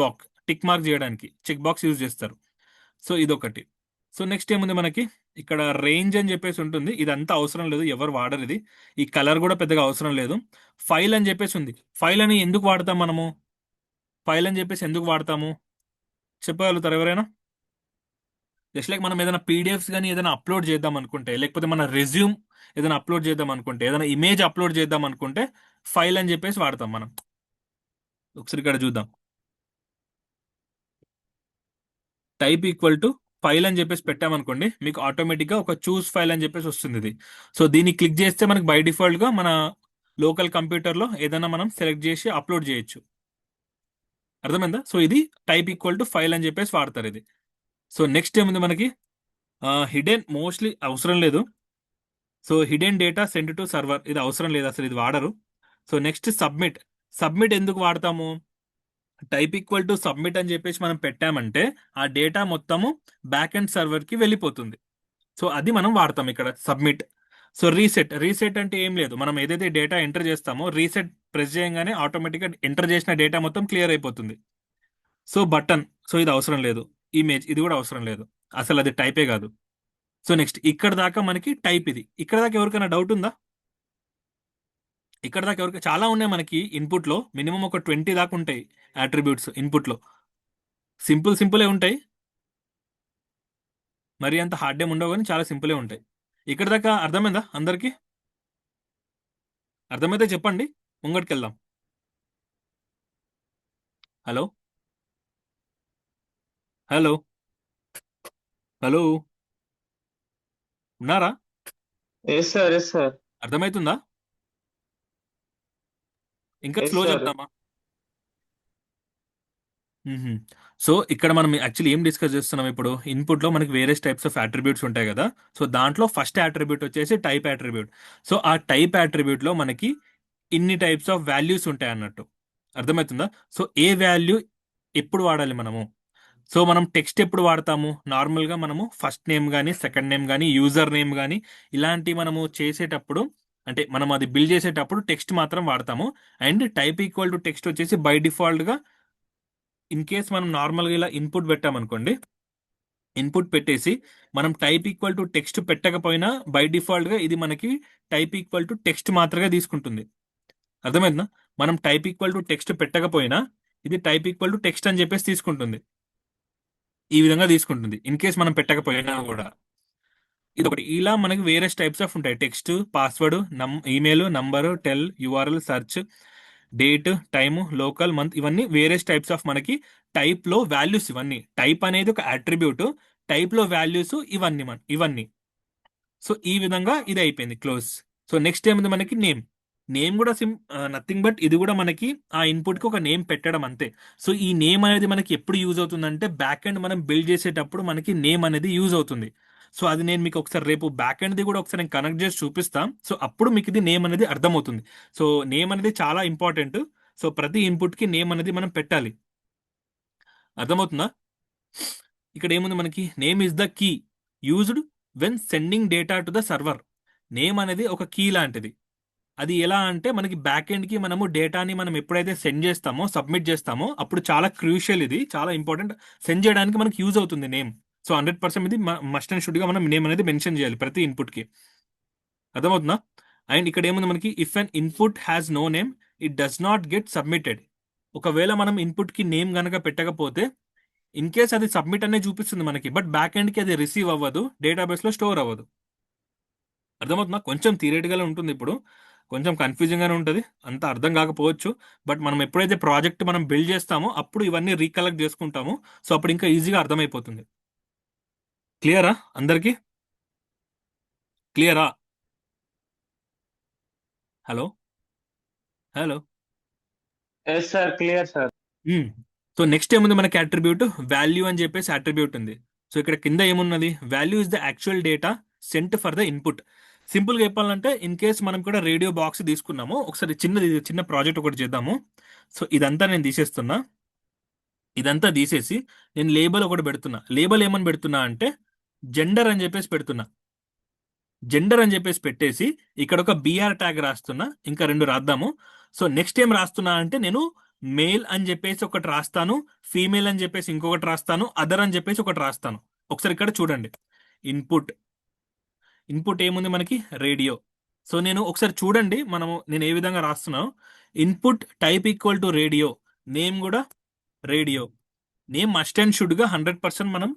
మార్క్ చేయడానికి చెక్ బాక్స్ యూజ్ చేస్తారు. సో ఇదొకటి. సో నెక్స్ట్ ఏముంది మనకి, ఇక్కడ రేంజ్ అని చెప్పేసి ఉంటుంది. ఇదంతా అవసరం లేదు, ఎవరు వాడరు ఇది. ఈ కలర్ కూడా పెద్దగా అవసరం లేదు. ఫైల్ అని చెప్పేసి ఉంది. ఫైల్ అని ఎందుకు వాడతాం మనము? ఫైల్ అని చెప్పేసి ఎందుకు వాడతాము చెప్పగలుగుతారు ఎవరైనా? జస్ట్ లైక్ మనం ఏదైనా పీడిఎఫ్స్ కానీ ఏదైనా అప్లోడ్ చేద్దాం అనుకుంటే, లేకపోతే మన రెజ్యూమ్ ఏదైనా అప్లోడ్ చేద్దాం అనుకుంటే, ఏదైనా ఇమేజ్ అప్లోడ్ చేద్దాం అనుకుంటే ఫైల్ అని చెప్పేసి వాడతాం మనం. ఒకసారి ఇక్కడ చూద్దాం. టైప్ ఈక్వల్ టు ఫైల్ అని చెప్పేసి పెట్టామనుకోండి, మీకు ఆటోమేటిక్గా ఒక చూస్ ఫైల్ అని చెప్పేసి వస్తుంది ఇది. సో దీన్ని క్లిక్ చేస్తే మనకి బై డిఫాల్ట్గా మన లోకల్ కంప్యూటర్లో ఏదైనా మనం సెలెక్ట్ చేసి అప్లోడ్ చేయొచ్చు. అర్థమైందా? సో ఇది టైప్ ఈక్వల్ టు ఫైల్ అని చెప్పేసి వాడతారు ఇది. సో నెక్స్ట్ ఏముంది మనకి, హిడెన్ మోస్ట్లీ అవసరం లేదు. So hidden data send to server, ఇది అవసరం లేదు అసలు, ఇది వాడరు. So next submit. సబ్మిట్ ఎందుకు వాడతాము? టైప్ ఈక్వల్ టు సబ్మిట్ అని చెప్పేసి మనం పెట్టామంటే ఆ డేటా మొత్తము బ్యాక్ ఎండ్ సర్వర్ కి వెళ్ళిపోతుంది. సో అది మనం వాడతాం ఇక్కడ సబ్మిట్. సో రీసెట్ అంటే ఏం లేదు, మనం ఏదైతే డేటా ఎంటర్ చేస్తామో రీసెట్ ప్రెస్ చేయగానే ఆటోమేటిక్గా ఎంటర్ చేసిన డేటా మొత్తం క్లియర్ అయిపోతుంది. సో బటన్, సో ఇది అవసరం లేదు. ఇమేజ్, ఇది కూడా అవసరం లేదు, అసలు అది టైపే కాదు. సో నెక్స్ట్ ఇక్కడ దాకా మనకి టైప్ ఇది. ఇక్కడ దాకా ఎవరికైనా డౌట్ ఉందా? ఇక్కడ దాకా ఎవరికి? చాలా ఉన్నాయి మనకి ఇన్పుట్ లో, మినిమం ఒక 20 దాకా ఉంటాయి అట్రిబ్యూట్స్ ఇన్పుట్ లో. సింపులే ఉంటాయి, మరి అంత హార్డ్ ఏం ఉండవు, కానీ చాలా సింపులే ఉంటాయి. ఇక్కడ దాకా అర్థమైందా అందరికి? అర్థమైతే చెప్పండి, ముంగటికెళ్దాం. హలో హలో హలో, ఉన్నారా? Yes, sir. Yes, sir. అర్థమవుతుందా? ఇంకా Yes, స్లో sir. చెప్తామా? మ్మ్. సో ఇక్కడ మనం యాక్చువల్లీ ఏం డిస్కస్ చేస్తున్నాం ఇప్పుడు? ఇన్పుట్ లో మనకి వేరియస్ టైప్స్ ఆఫ్ అట్రిబ్యూట్స్ ఉంటాయి కదా. సో దాంట్లో ఫస్ట్ అట్రిబ్యూట్ వచ్చేసి టైప్ అట్రిబ్యూట్. సో ఆ టైప్ అట్రిబ్యూట్ లో మనకి ఇన్ని టైప్స్ ఆఫ్ వాల్యూస్ ఉంటాయి అన్నట్టు. అర్థమవుతుందా? సో ఏ వాల్యూ ఎప్పుడు వాడాలి మనము? సో మనం టెక్స్ట్ ఎప్పుడు వాడతాము? నార్మల్గా మనము ఫస్ట్ నేమ్ కానీ సెకండ్ నేమ్ కానీ యూజర్ నేమ్ కానీ ఇలాంటి మనము చేసేటప్పుడు, అంటే మనం అది బిల్డ్ చేసేటప్పుడు టెక్స్ట్ మాత్రం వాడతాము. And type equal to text వచ్చేసి బై డిఫాల్ట్గా, ఇన్ కేస్ మనం నార్మల్గా ఇలా ఇన్పుట్ పెట్టామనుకోండి, ఇన్పుట్ పెట్టేసి మనం టైప్ ఈక్వల్ టు టెక్స్ట్ పెట్టకపోయినా బై డిఫాల్ట్గా ఇది మనకి టైప్ ఈక్వల్ టు టెక్స్ట్ మాత్రమే తీసుకుంటుంది. అర్థమైందా? మనం టైప్ ఈక్వల్ టు టెక్స్ట్ పెట్టకపోయినా ఇది టైప్ ఈక్వల్ టు టెక్స్ట్ అని చెప్పేసి తీసుకుంటుంది. ఈ విధంగా తీసుకుంటుంది ఇన్ కేస్ మనం పెట్టకపోయినా కూడా. ఇది ఒకటి. ఇలా మనకి వేరే టైప్స్ ఆఫ్ ఉంటాయి: text, password, email, number, tell, URL, search, date, time, local, month, ఇవన్నీ వేరే టైప్స్ ఆఫ్ మనకి టైప్ లో వాల్యూస్. ఇవన్నీ టైప్ అనేది ఒక అట్రిబ్యూట్, టైప్ లో వాల్యూస్ ఇవన్నీ. సో ఈ విధంగా ఇది అయిపోయింది, క్లోజ్. సో నెక్స్ట్ ఏముంది మనకి? నేమ్ కూడా నథింగ్ బట్ ఇది కూడా మనకి ఆ ఇన్పుట్ కి ఒక నేమ్ పెట్టడం అంతే. సో ఈ నేమ్ అనేది మనకి ఎప్పుడు యూజ్ అవుతుందంటే బ్యాక్ ఎండ్ మనం బిల్డ్ చేసేటప్పుడు మనకి నేమ్ అనేది యూజ్ అవుతుంది. సో అది నేను మీకు ఒకసారి రేపు బ్యాక్ ఎండ్ ది కూడా ఒకసారి నేను కనెక్ట్ చేసి చూపిస్తాం. సో అప్పుడు మీకు ఇది నేమ్ అనేది అర్థమవుతుంది. సో నేమ్ అనేది చాలా ఇంపార్టెంట్. సో ప్రతి ఇన్పుట్ కి నేమ్ అనేది మనం పెట్టాలి. అర్థమవుతుందా? ఇక్కడ ఏముంది మనకి? Name is the key used when sending data to the server. Name అనేది ఒక కీ లాంటిది. అది ఎలా అంటే మనకి బ్యాక్ ఎండ్ కి మనము డేటాని మనం ఎప్పుడైతే సెండ్ చేస్తామో, సబ్మిట్ చేస్తామో అప్పుడు చాలా క్రూషియల్, ఇది చాలా ఇంపార్టెంట్. సెండ్ చేయడానికి మనకి యూజ్ అవుతుంది నేమ్. సో 100% ఇది మస్ట్ అండ్ షుడ్ గా మనం నేమ్ అనేది మెన్షన్ చేయాలి ప్రతి ఇన్పుట్ కి. అర్థమవుతుందా? అండ్ ఇక్కడ ఏముంది మనకి? If an input has no name it does not get submitted. ఒకవేళ మనం ఇన్పుట్ కి నేమ్ గనక పెట్టకపోతే ఇన్ కేస్ అది సబ్మిట్ అనే చూపిస్తుంది మనకి, బట్ బ్యాక్ ఎండ్ కి అది రిసీవ్ అవ్వదు, డేటాబేస్ లో స్టోర్ అవ్వదు. అర్థమవుతుందా? కొంచెం థియరిటికల్ ఉంటుంది, ఇప్పుడు కొంచెం కన్ఫ్యూజింగ్ గానే ఉంటుంది, అంత అర్థం కాకపోవచ్చు. బట్ మనం ఎప్పుడైతే ప్రాజెక్ట్ మనం బిల్డ్ చేస్తామో అప్పుడు ఇవన్నీ రీకలెక్ట్ చేసుకుంటాము. సో అప్పుడు ఇంకా ఈజీగా అర్థమైపోతుంది. క్లియరా అందరికి? క్లియరా? Hello hello. Yes, sir. Clear, sir. So next ఏముంది మనకి? అట్రిబ్యూట్ వాల్యూ అని చెప్పేసి అట్రిబ్యూట్ ఉంది. సో ఇక్కడ కింద ఏమున్నది? Value is the actual data sent for the input. Simple గా చెప్పాలంటే ఇన్ కేస్ మనం కూడా రేడియో బాక్స్ తీసుకున్నాము, ఒకసారి చిన్న ప్రాజెక్ట్ ఒకటి చేద్దాము. సో ఇదంతా నేను తీసేస్తున్నా. ఇదంతా తీసేసి నేను లేబుల్ ఒకటి పెడుతున్నా. లేబుల్ ఏమని పెడుతున్నా అంటే జెండర్ అని చెప్పేసి పెడుతున్నా. జెండర్ అని చెప్పేసి పెట్టేసి ఇక్కడ ఒక బిఆర్ ట్యాగ్ రాస్తున్నా, ఇంకా 2 రాద్దాము. సో నెక్స్ట్ ఏం రాస్తున్నా అంటే నేను మేల్ అని చెప్పేసి ఒకటి రాస్తాను, ఫీమేల్ అని చెప్పేసి ఇంకొకటి రాస్తాను, అదర్ అని చెప్పేసి ఒకటి రాస్తాను. ఒకసారి ఇక్కడ చూడండి. ఇన్పుట్ ఇన్పుట్ ఏముంది మనకి? రేడియో. సో నేను ఒకసారి చూడండి, నేను ఏ విధంగా రాస్తున్నాను. Input type equal to radio, name కూడా radio. Name must and should గా 100% మనం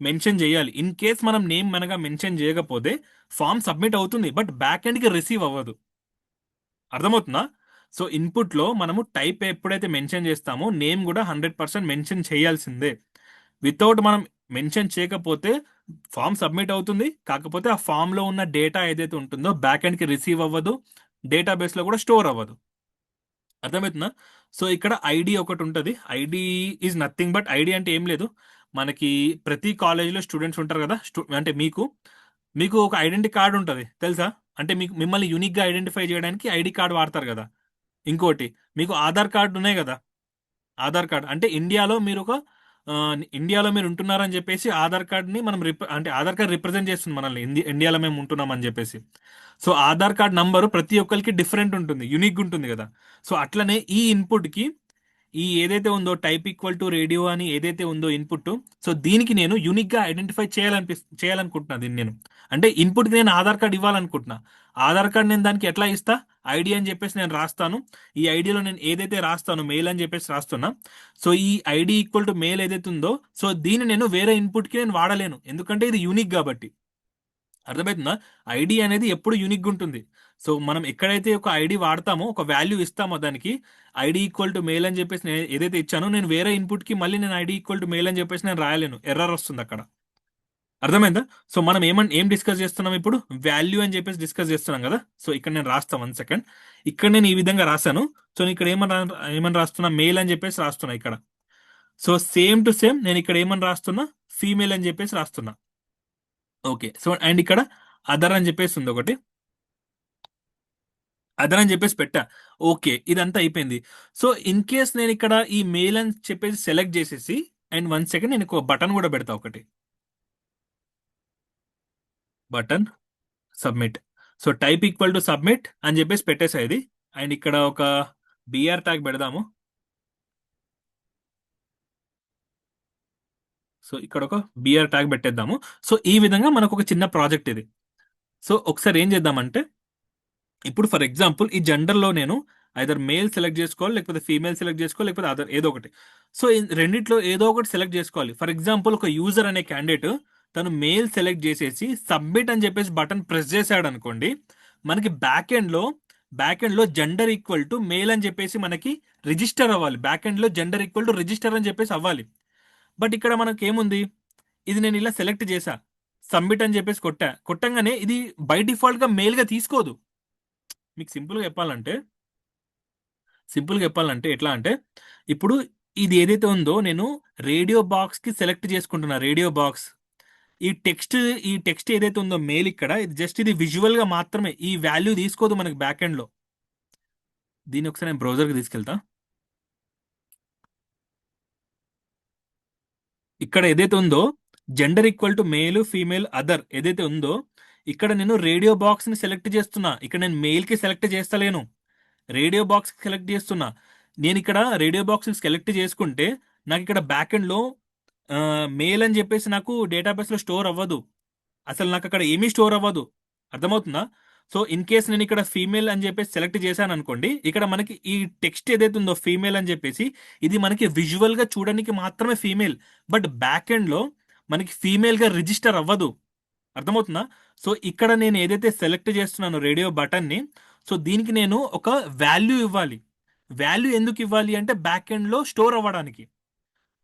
మెన్షన్ చేయాలి. ఇన్ కేస్ మనం నేమ్ మనగా మెన్షన్ చేయకపోతే ఫామ్ సబ్మిట్ అవుతుంది, బట్ బ్యాక్ ఎండ్ కి రిసీవ్ అవ్వదు. అర్థమవుతుందా? సో ఇన్పుట్ లో మనము టైప్ ఎప్పుడైతే మెన్షన్ చేస్తామో నేమ్ కూడా 100% మెన్షన్ చేయాల్సిందే. వితౌట్ మనం మెన్షన్ చేయకపోతే ఫామ్ సబ్మిట్ అవుతుంది, కాకపోతే ఆ ఫామ్ లో ఉన్న డేటా ఏదైతే ఉంటుందో బ్యాక్ ఎండ్ కి రిసీవ్ అవ్వదు, డేటాబేస్ లో కూడా స్టోర్ అవ్వదు. అర్థమవుతుందా? సో ఇక్కడ ఐడి ఒకటి ఉంటుంది. ID is nothing but, ID అంటే ఏం లేదు, మనకి ప్రతి కాలేజీలో స్టూడెంట్స్ ఉంటారు కదా, అంటే మీకు ఒక ఐడెంటిటీ కార్డు ఉంటుంది తెలుసా? అంటే మిమ్మల్ని యూనిక్ గా ఐడెంటిఫై చేయడానికి ఐడి కార్డ్ వాడతారు కదా. ఇంకోటి మీకు ఆధార్ కార్డు ఉన్నాయి కదా, ఆధార్ కార్డ్ అంటే ఇండియాలో మీరు ఉంటున్నారని చెప్పేసి ఆధార్ కార్డ్ని మనం అంటే ఆధార్ కార్డ్ రిప్రజెంట్ చేస్తుంది మనల్ని, ఇండియాలో మేము ఉంటున్నాం అని చెప్పేసి. సో ఆధార్ కార్డ్ నంబరు ప్రతి ఒక్కరికి డిఫరెంట్ ఉంటుంది, యునిక్ ఉంటుంది కదా. సో అట్లనే ఈ ఇన్పుట్కి ఈ ఏదైతే ఉందో టైప్ ఈక్వల్ టు రేడియో అని ఏదైతే ఉందో ఇన్పుట్, సో దీనికి నేను యూనిక్ గా ఐడెంటిఫై చేయాలనుకుంటున్నా దీన్ని నేను. అంటే ఇన్పుట్ కి నేను ఆధార్ కార్డ్ ఇవ్వాలనుకుంటున్నా. ఆధార్ కార్డ్ నేను దానికి ఎట్లా ఇస్తా, ఐడి అని చెప్పేసి నేను రాస్తాను. ఈ ఐడిలో నేను ఏదైతే రాస్తాను మెయిల్ అని చెప్పేసి రాస్తున్నా. సో ఈ ఐడి ఈక్వల్ టు మెయిల్ ఏదైతే ఉందో, సో దీన్ని నేను వేరే ఇన్పుట్ కి నేను వాడలేను, ఎందుకంటే ఇది యూనిక్ కాబట్టి. అర్థమవుతుందా? ఐడి అనేది ఎప్పుడు యూనిక్ ఉంటుంది. సో మనం ఎక్కడైతే ఒక ఐడి వాడతామో, ఒక వాల్యూ ఇస్తామో దానికి ఐడి ఈక్వల్ టు మెయిల్ అని చెప్పేసి నేను ఏదైతే ఇచ్చానో, నేను వేరే ఇన్పుట్ కి మళ్ళీ నేను ఐడి ఈక్వల్ టు మెయిల్ అని చెప్పేసి నేను రాయలేను, ఎర్రర్ వస్తుంది అక్కడ. అర్థమైందా? సో మనం ఏం డిస్కస్ చేస్తున్నాం ఇప్పుడు, వాల్యూ అని చెప్పేసి డిస్కస్ చేస్తున్నాం కదా. సో ఇక్కడ నేను రాస్తా 1 సెకండ్. ఇక్కడ నేను ఈ విధంగా రాశాను. సో నేను ఇక్కడ ఏమని రాస్తున్నా, మెయిల్ అని చెప్పేసి రాస్తున్నా ఇక్కడ. సో సేమ్ టు సేమ్ నేను ఇక్కడ ఏమని రాస్తున్నా, ఫీమేల్ అని చెప్పేసి రాస్తున్నా. ఓకే. సో అండ్ ఇక్కడ అదర్ అని చెప్పేసి ఉంది ఒకటి, అదర్ అని చెప్పేసి పెట్టా. ఓకే, ఇదంతా అయిపోయింది. సో ఇన్ కేస్ నేను ఇక్కడ ఈ మెయిల్ అని చెప్పేసి సెలెక్ట్ చేసేసి, అండ్ 1 సెకండ్ నేను ఒక బటన్ కూడా పెడతా, ఒకటి button submit. So type equal to submit అని చెప్పేసి పెట్టేసా ఇది. అండ్ ఇక్కడ ఒక బిఆర్ ట్యాగ్ పెడదాము. సో ఇక్కడ ఒక బిఆర్ ట్యాగ్ పెట్టేద్దాము. సో ఈ విధంగా మనకు ఒక చిన్న ప్రాజెక్ట్ ఇది. సో ఒకసారి ఏం చేద్దామంటే, ఇప్పుడు ఫర్ ఎగ్జాంపుల్ ఈ జెండర్లో నేను ఐదర్ మేల్ సెలెక్ట్ చేసుకోవాలి, లేకపోతే ఫీమేల్ సెలెక్ట్ చేసుకోవాలి, లేకపోతే అదర్ ఏదో ఒకటి. సో ఈ రెండిట్లో ఏదో ఒకటి సెలెక్ట్ చేసుకోవాలి. ఫర్ ఎగ్జాంపుల్ ఒక యూజర్ అనే క్యాండిడేట్ తను మేల్ సెలెక్ట్ చేసేసి సబ్మిట్ అని చెప్పేసి బటన్ ప్రెస్ చేశాడు అనుకోండి, మనకి బ్యాక్ ఎండ్ లో జెండర్ ఈక్వల్ టు మేల్ అని చెప్పేసి మనకి రిజిస్టర్ అవ్వాలి. బ్యాక్ ఎండ్ లో జెండర్ ఈక్వల్ టు రిజిస్టర్ అని చెప్పేసి అవ్వాలి. బట్ ఇక్కడ మనకి ఏముంది, ఇది నేను ఇలా సెలెక్ట్ చేశా, సబ్మిట్ అని చెప్పేసి కొట్టంగానే ఇది బై డిఫాల్ట్ గా మేల్ గా తీసుకోదు. మీకు సింపుల్గా చెప్పాలంటే ఎట్లా అంటే, ఇప్పుడు ఇది ఏదైతే ఉందో నేను రేడియో బాక్స్ కి సెలెక్ట్ చేసుకుంటున్నా, రేడియో బాక్స్. ఈ టెక్స్ట్ ఏదైతే ఉందో మెయిల్, ఇక్కడ ఇది జస్ట్ ఇది విజువల్ గా మాత్రమే, ఈ వాల్యూ తీసుకోదు మనకి బ్యాక్ ఎండ్ లో. దీన్ని ఒకసారి నేను బ్రౌజర్ కి తీసుకెళ్తా. ఇక్కడ ఏదైతే ఉందో gender equal to male female other ఏదైతే ఉందో, ఇక్కడ నేను రేడియో బాక్స్ ని సెలెక్ట్ చేస్తున్నా. ఇక్కడ నేను మెయిల్ కి సెలెక్ట్ చేస్తలేను, రేడియో బాక్స్ సెలెక్ట్ చేస్తున్నా. నేను ఇక్కడ రేడియో బాక్స్ సెలెక్ట్ చేసుకుంటే నాకు ఇక్కడ బ్యాక్ ఎండ్ లో మెయిల్ అని చెప్పేసి నాకు డేటాబేస్ లో స్టోర్ అవ్వదు, అసలు నాకు అక్కడ ఏమీ స్టోర్ అవ్వదు. అర్థమవుతుందా? సో ఇన్ కేస్ నేను ఇక్కడ ఫీమేల్ అని చెప్పేసి సెలెక్ట్ చేశాను అనుకోండి, ఇక్కడ మనకి ఈ టెక్స్ట్ ఏదైతే ఉందో ఫీమేల్ అని చెప్పేసి ఇది మనకి విజువల్ గా చూడడానికి మాత్రమే ఫీమేల్, బట్ బ్యాక్ ఎండ్ లో మనకి ఫీమేల్ గా రిజిస్టర్ అవ్వదు. అర్థమవుతుందా? సో ఇక్కడ నేను ఏదైతే సెలెక్ట్ చేస్తున్నానో రేడియో బటన్ ని, సో దీనికి నేను ఒక వాల్యూ ఇవ్వాలి. వాల్యూ ఎందుకు ఇవ్వాలి అంటే బ్యాక్ ఎండ్ లో స్టోర్ అవ్వడానికి.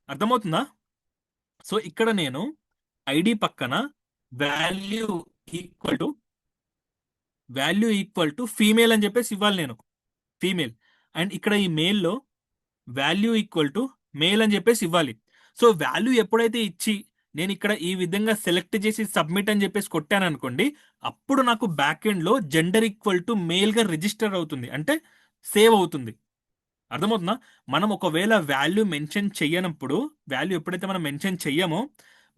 అర్థమవుతుందా? సో ఇక్కడ నేను ఐడి పక్కన వాల్యూ ఈక్వల్ టు ఫీమేల్ అని చెప్పేసి ఇవ్వాలి నేను, ఫీమేల్. అండ్ ఇక్కడ ఈ మెయిల్లో వాల్యూ ఈక్వల్ టు మెయిల్ అని చెప్పేసి ఇవ్వాలి. సో వాల్యూ ఎప్పుడైతే ఇచ్చి నేను ఇక్కడ ఈ విధంగా సెలెక్ట్ చేసి సబ్మిట్ అని చెప్పేసి కొట్టాను అనుకోండి, అప్పుడు నాకు బ్యాక్ ఎండ్ లో జెండర్ ఈక్వల్ టు మేల్ గా రిజిస్టర్ అవుతుంది, అంటే సేవ్ అవుతుంది. అర్థమవుతుందా? మనం ఒకవేళ వాల్యూ మెన్షన్ చెయ్యనప్పుడు, వాల్యూ ఎప్పుడైతే మనం మెన్షన్ చెయ్యమో,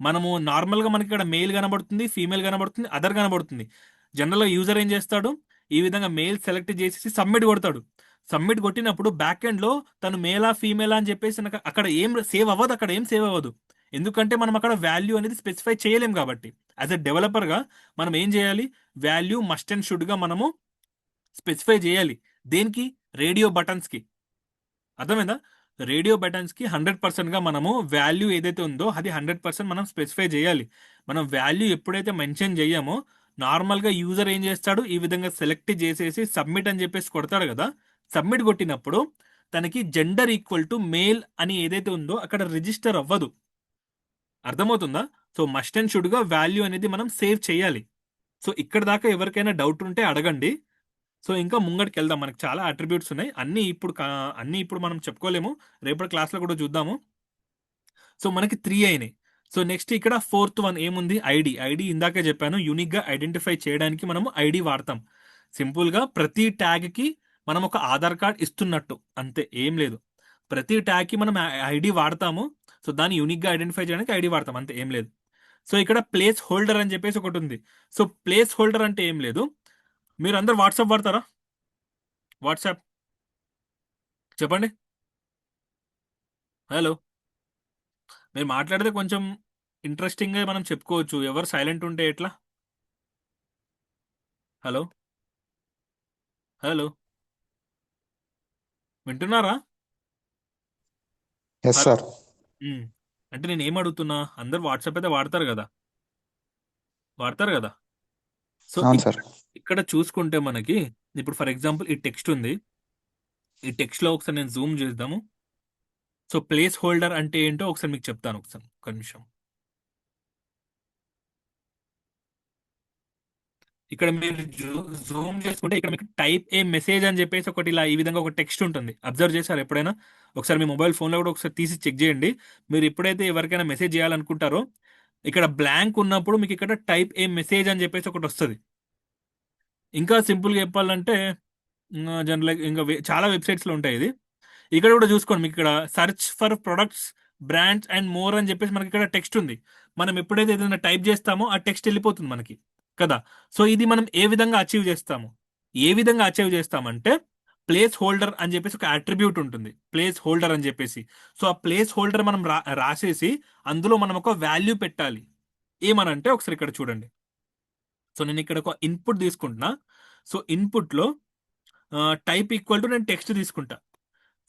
మనము నార్మల్గా మనకి ఇక్కడ మెయిల్ కనబడుతుంది, ఫీమేల్ కనబడుతుంది, అదర్ కనబడుతుంది. జనరల్గా యూజర్ ఏం చేస్తాడు, ఈ విధంగా మెయిల్ సెలెక్ట్ చేసేసి సబ్మిట్ కొడతాడు. సబ్మిట్ కొట్టినప్పుడు బ్యాక్ ఎండ్ లో తను మేలా ఫీమేలా అని చెప్పేసి అక్కడ ఏం సేవ్ అవ్వదు. ఎందుకంటే మనం అక్కడ వాల్యూ అనేది స్పెసిఫై చేయలేం కాబట్టి. యాజ్ ఎ డెవలపర్ గా మనం ఏం చేయాలి, వాల్యూ మస్ట్ అండ్ షుడ్ గా మనము స్పెసిఫై చేయాలి. దేనికి? రేడియో బటన్స్ కి. అర్థమైందా? రేడియో బటన్స్ కి 100% గా మనము వాల్యూ ఏదైతే ఉందో అది 100% మనం స్పెసిఫై చేయాలి. మనం వాల్యూ ఎప్పుడైతే మెన్షన్ చేయమో, నార్మల్ గా యూజర్ ఏం చేస్తాడు, ఈ విధంగా సెలెక్ట్ చేసేసి సబ్మిట్ అని చెప్పేసి కొడతాడు కదా. సబ్మిట్ కొట్టినప్పుడు తనకి జెండర్ ఈక్వల్ టు మేల్ అని ఏదైతే ఉందో అక్కడ రిజిస్టర్ అవ్వదు. అర్థమవుతుందా? సో మస్ట్ అండ్ షుడ్ గా వాల్యూ అనేది మనం సేవ్ చేయాలి. సో ఇక్కడ దాకా ఎవరికైనా డౌట్ ఉంటే అడగండి. సో ఇంకా ముంగటికి వెళ్దాం, మనకి చాలా అట్రిబ్యూట్స్ ఉన్నాయి, అన్ని ఇప్పుడు మనం చెప్పుకోలేము, రేపటి క్లాస్లో కూడా చూద్దాము. సో మనకి 3 అయినాయి. సో నెక్స్ట్ ఇక్కడ 4th వన్ ఏముంది, ఐడి ఇందాకే చెప్పాను, యూనిక్ గా ఐడెంటిఫై చేయడానికి మనము ఐడి వాడతాం. సింపుల్ గా ప్రతి ట్యాగ్ కి మనం ఒక ఆధార్ కార్డ్ ఇస్తున్నట్టు అంతే, ఏం లేదు. ప్రతి ట్యాగ్కి మనం ఐడి వాడతాము. సో దాన్ని యూనిక్గా ఐడెంటిఫై చేయడానికి ఐడి వాడతాం, అంతే, ఏం లేదు. సో ఇక్కడ ప్లేస్ హోల్డర్ అని చెప్పేసి ఒకటి ఉంది. సో ప్లేస్ హోల్డర్ అంటే ఏం లేదు. మీరు అందరు వాట్సాప్ వాడతారా? వాట్సాప్ చెప్పండి. హలో, మీరు మాట్లాడితే కొంచెం ఇంట్రెస్టింగ్గా మనం చెప్పుకోవచ్చు. ఎవరు సైలెంట్ ఉంటే ఎట్లా? హలో, హలో, వింటున్నారా? Yes hello. సార్. అంటే నేను ఏం అడుగుతున్నా, అందరు వాట్సాప్ అయితే వాడతారు కదా, వాడతారు కదా. సో అవును సార్. ఇక్కడ చూసుకుంటే మనకి ఇప్పుడు ఫర్ ఎగ్జాంపుల్ ఈ టెక్స్ట్ ఉంది. ఈ టెక్స్ట్ లో ఒకసారి నేను జూమ్ చేద్దాము. సో ప్లేస్ హోల్డర్ అంటే ఏంటో ఒకసారి మీకు చెప్తాను, ఒకసారి ఒక నిమిషం. ఇక్కడ మీరు జూమ్ చేసుకుంటే ఇక్కడ మీకు టైప్ ఏ మెసేజ్ అని చెప్పేసి ఒకటి ఇలా ఈ విధంగా ఒక టెక్స్ట్ ఉంటుంది. అబ్జర్వ్ చేశారు ఎప్పుడైనా? ఒకసారి మీ మొబైల్ ఫోన్లో కూడా ఒకసారి తీసి చెక్ చేయండి. మీరు ఎప్పుడైతే ఎవరికైనా మెసేజ్ చేయాలనుకుంటారో ఇక్కడ బ్లాంక్ ఉన్నప్పుడు మీకు ఇక్కడ టైప్ ఏ మెసేజ్ అని చెప్పేసి ఒకటి వస్తుంది. ఇంకా సింపుల్గా చెప్పాలంటే జనరల్ ఇంకా చాలా వెబ్సైట్స్లో ఉంటాయి ఇది. ఇక్కడ కూడా చూసుకోండి, మీకు ఇక్కడ search for products brands and more అని చెప్పేసి మనకి ఇక్కడ టెక్స్ట్ ఉంది. మనం ఎప్పుడైతే ఏదైనా టైప్ చేస్తామో ఆ టెక్స్ట్ వెళ్ళిపోతుంది మనకి కదా. సో ఇది మనం ఏ విధంగా అచీవ్ చేస్తాము? ఏ విధంగా అచీవ్ చేస్తామంటే ప్లేస్ హోల్డర్ అని చెప్పేసి ఒక అట్రిబ్యూట్ ఉంటుంది, ప్లేస్ హోల్డర్ అని చెప్పేసి. సో ఆ ప్లేస్ హోల్డర్ మనం రాసేసి అందులో మనం ఒక వాల్యూ పెట్టాలి. ఏమనంటే ఒకసారి ఇక్కడ చూడండి. సో నేను ఇక్కడ ఒక ఇన్పుట్ తీసుకుంటున్నా. సో ఇన్పుట్లో టైప్ ఈక్వల్ టు నేను టెక్స్ట్ తీసుకుంటా.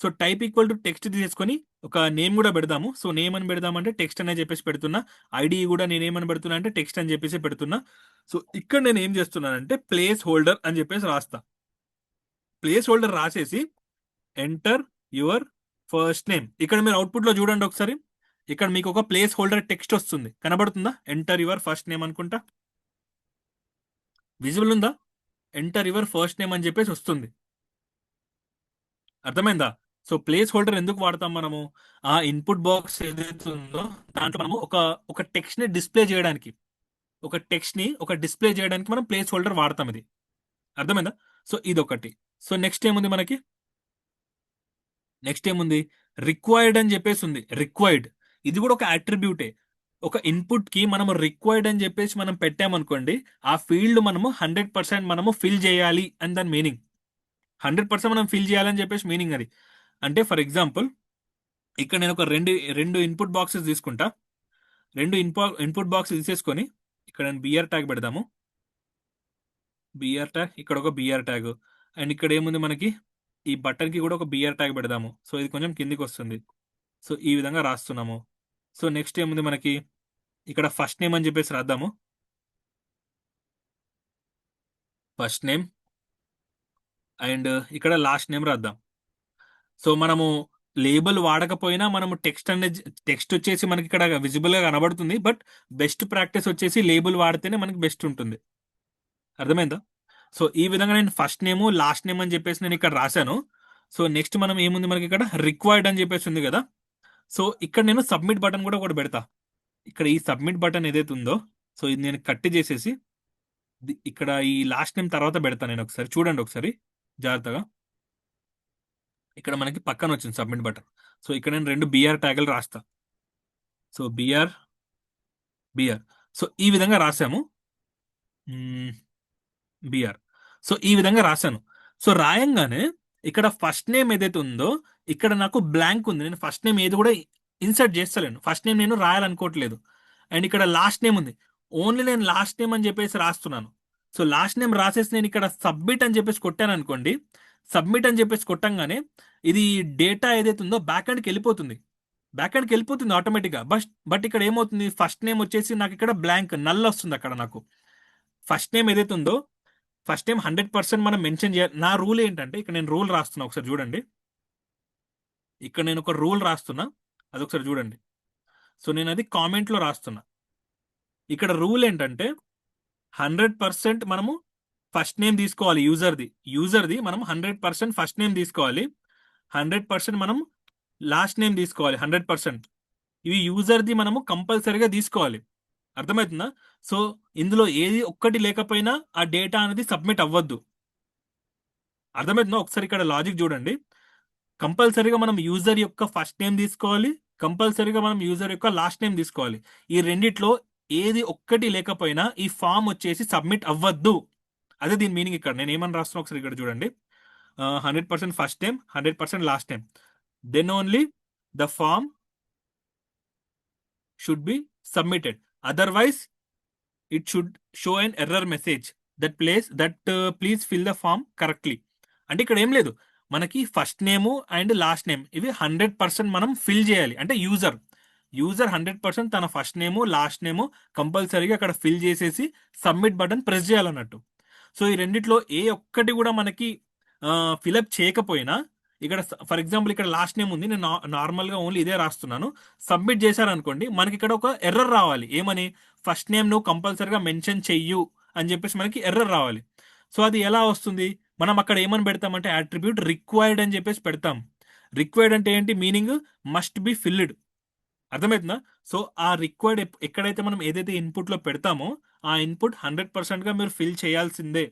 So type equal to text తీసుకొని ఒక నేమ్ కూడా పెడదాము. సో నేమ్ అని పెడదామంటే టెక్స్ట్ అనే చెప్పేసి పెడుతున్నా. ఐడి కూడా నేను ఏమని పెడుతున్నా అంటే టెక్స్ట్ అని చెప్పేసి పెడుతున్నా. సో ఇక్కడ నేను ఏం చేస్తున్నానంటే ప్లేస్ హోల్డర్ అని చెప్పేసి రాస్తా. ప్లేస్ హోల్డర్ రాసేసి ఎంటర్ యువర్ ఫస్ట్ నేమ్. ఇక్కడ మీరు అవుట్పుట్లో చూడండి ఒకసారి. ఇక్కడ మీకు ఒక ప్లేస్ హోల్డర్ టెక్స్ట్ వస్తుంది, కనబడుతుందా? ఎంటర్ యువర్ ఫస్ట్ నేమ్ అనుకుంటా, విజిబుల్ ఉందా? ఎంటర్ యువర్ ఫస్ట్ నేమ్ అని చెప్పేసి వస్తుంది. అర్థమైందా? సో ప్లేస్ హోల్డర్ ఎందుకు వాడతాం మనము? ఆ ఇన్పుట్ బాక్స్ ఏదైతే ఉందో దాంట్లో మనము ఒక టెక్స్ట్ ని డిస్ప్లే చేయడానికి, డిస్ప్లే చేయడానికి మనం ప్లేస్ హోల్డర్ వాడతాం. ఇది అర్థమైందా? సో ఇదొకటి. సో నెక్స్ట్ ఏముంది మనకి? నెక్స్ట్ ఏముంది? రిక్వైర్డ్ అని చెప్పేసి ఉంది. రిక్వైర్డ్ ఇది కూడా ఒక అట్రిబ్యూటే. ఒక ఇన్పుట్ కి మనం రిక్వైర్డ్ అని చెప్పేసి మనం పెట్టామనుకోండి, ఆ ఫీల్డ్ మనము 100% మనము ఫిల్ చేయాలి అని దాని మీనింగ్. 100% మనం ఫిల్ చేయాలని చెప్పేసి మీనింగ్ అది. అంటే ఫర్ ఎగ్జాంపుల్ ఇక్కడ నేను ఒక రెండు ఇన్పుట్ బాక్సెస్ తీసుకుంటా. రెండు ఇన్పుట్ బాక్స్ తీసేసుకొని ఇక్కడ నేను బిఆర్ ట్యాగ్ పెడదాము. బిఆర్ ట్యాగ్, ఇక్కడ ఒక బిఆర్ ట్యాగ్, అండ్ ఇక్కడ ఏముంది మనకి ఈ బటన్ కి కూడా ఒక బిఆర్ ట్యాగ్ పెడదాము. సో ఇది కొంచెం కిందికి వస్తుంది. సో ఈ విధంగా రాస్తున్నాము. సో నెక్స్ట్ ఏముంది మనకి ఇక్కడ ఫస్ట్ నేమ్ అని చెప్పేసి రాద్దాము. ఫస్ట్ నేమ్ అండ్ ఇక్కడ లాస్ట్ నేమ్ రాద్దాం. సో మనము లేబుల్ వాడకపోయినా మనము టెక్స్ట్ వచ్చేసి మనకి ఇక్కడ విజిబుల్ గా కనబడుతుంది. బట్ బెస్ట్ ప్రాక్టీస్ వచ్చేసి లేబుల్ వాడితేనే మనకి బెస్ట్ ఉంటుంది. అర్థమైందా? సో ఈ విధంగా నేను ఫస్ట్ నేమ్ లాస్ట్ నేమ్ అని చెప్పేసి నేను ఇక్కడ రాశాను. సో నెక్స్ట్ మనం ఏముంది మనకి ఇక్కడ రిక్వైర్డ్ అని చెప్పేసి ఉంది కదా. సో ఇక్కడ నేను సబ్మిట్ బటన్ కూడా ఒకటి పెడతా. ఇక్కడ ఈ సబ్మిట్ బటన్ ఏదైతే ఉందో, సో ఇది నేను కట్ చేసేసి ఇక్కడ ఈ లాస్ట్ నేమ్ తర్వాత పెడతా. నేను ఒకసారి చూడండి, ఒకసారి జాగ్రత్తగా. ఇక్కడ మనకి పక్కన వచ్చింది సబ్మిట్ బటన్. సో ఇక్కడ నేను రెండు బిఆర్ ట్యాగులు రాస్తా. So BR. సో ఈ విధంగా రాసాము. బిఆర్. సో ఈ విధంగా రాశాను. సో రాయంగానే ఇక్కడ ఫస్ట్ నేమ్ ఏదైతే ఉందో ఇక్కడ నాకు బ్లాంక్ ఉంది. నేను ఫస్ట్ నేమ్ ఏది కూడా ఇన్సర్ట్ చేస్తలేను. ఫస్ట్ నేమ్ నేను రాయాలనుకోవట్లేదు. అండ్ ఇక్కడ లాస్ట్ నేమ్ ఉంది. ఓన్లీ నేను లాస్ట్ నేమ్ అని చెప్పేసి రాస్తున్నాను. సో లాస్ట్ నేమ్ రాసేసి నేను ఇక్కడ సబ్మిట్ అని చెప్పేసి కొట్టాను అనుకోండి. సబ్మిట్ అని చెప్పేసి కొట్టంగానే ఇది డేటా ఏదైతే ఉందో బ్యాక్ ఎండ్కి వెళ్ళిపోతుంది. ఆటోమేటిక్గా. బట్ ఇక్కడ ఏమవుతుంది, ఫస్ట్ నేమ్ వచ్చేసి నాకు ఇక్కడ బ్లాంక్ నల్ వస్తుంది. అక్కడ నాకు ఫస్ట్ నేమ్ ఏదైతే ఉందో ఫస్ట్ టైం 100% మనం మెన్షన్ చేయాలి. నా రూల్ ఏంటంటే ఇక్కడ నేను రూల్ రాస్తున్నా, ఒకసారి చూడండి. ఇక్కడ నేను ఒక రూల్ రాస్తున్నా, అది ఒకసారి చూడండి. సో నేను అది కామెంట్లో రాస్తున్నా. ఇక్కడ రూల్ ఏంటంటే 100% మనము ఫస్ట్ నేమ్ తీసుకోవాలి. యూజర్ది మనం 100% ఫస్ట్ నేమ్ తీసుకోవాలి. 100% మనం లాస్ట్ నేమ్ తీసుకోవాలి. 100% ఇవి యూజర్ది మనము కంపల్సరీగా తీసుకోవాలి. అర్థమవుతుందా? సో ఇందులో ఏది ఒక్కటి లేకపోయినా ఆ డేటా అనేది సబ్మిట్ అవ్వద్దు. అర్థమవుతుందా? ఒకసారి ఇక్కడ లాజిక్ చూడండి. కంపల్సరీగా మనం యూజర్ యొక్క ఫస్ట్ నేమ్ తీసుకోవాలి, కంపల్సరీగా మనం యూజర్ యొక్క లాస్ట్ నేమ్ తీసుకోవాలి. ఈ రెండిట్లో ఏది ఒక్కటి లేకపోయినా ఈ ఫామ్ వచ్చేసి సబ్మిట్ అవ్వద్దు. అదే దీని మీనింగ్. ఇక్కడ నేను ఏమని రాస్తున్నా ఒకసారి ఇక్కడ చూడండి. 100% first name, 100% last name, then only the form should be submitted. Otherwise it should show an error message please fill the form correctly. అంటే ఇక్కడ ఏం లేదు, మనకి first name and last name ఇవి 100% మనం ఫిల్ చేయాలి. అంటే యూజర్ 100% తన ఫస్ట్ నేము లాస్ట్ నేము కంపల్సరీగా అక్కడ ఫిల్ చేసేసి సబ్మిట్ బటన్ ప్రెస్ చేయాలన్నట్టు. సో ఈ రెండిట్లో ఏ ఒక్కటి కూడా మనకి ఫిలప్ చేయకపోయినా, ఇక్కడ ఫర్ ఎగ్జాంపుల్ ఇక్కడ లాస్ట్ నేమ్ ఉంది, నేను నార్మల్గా ఓన్లీ ఇదే రాస్తున్నాను, సబ్మిట్ చేశారనుకోండి, మనకి ఇక్కడ ఒక ఎర్రర్ రావాలి. ఏమని? ఫస్ట్ నేమ్ నువ్వు కంపల్సరీగా మెన్షన్ చెయ్యు అని చెప్పేసి మనకి ఎర్రర్ రావాలి. సో అది ఎలా వస్తుంది? మనం అక్కడ ఏమని పెడతామంటే అట్రిబ్యూట్ రిక్వైర్డ్ అని చెప్పేసి పెడతాం. రిక్వైర్డ్ అంటే ఏంటి? Meaning must be filled. అర్థమవుతుందా? సో ఆ రిక్వైర్డ్ ఎక్కడైతే మనం ఏదైతే ఇన్పుట్లో పెడతామో ఆ ఇన్పుట్ 100%గా మీరు ఫిల్ చేయాల్సిందే.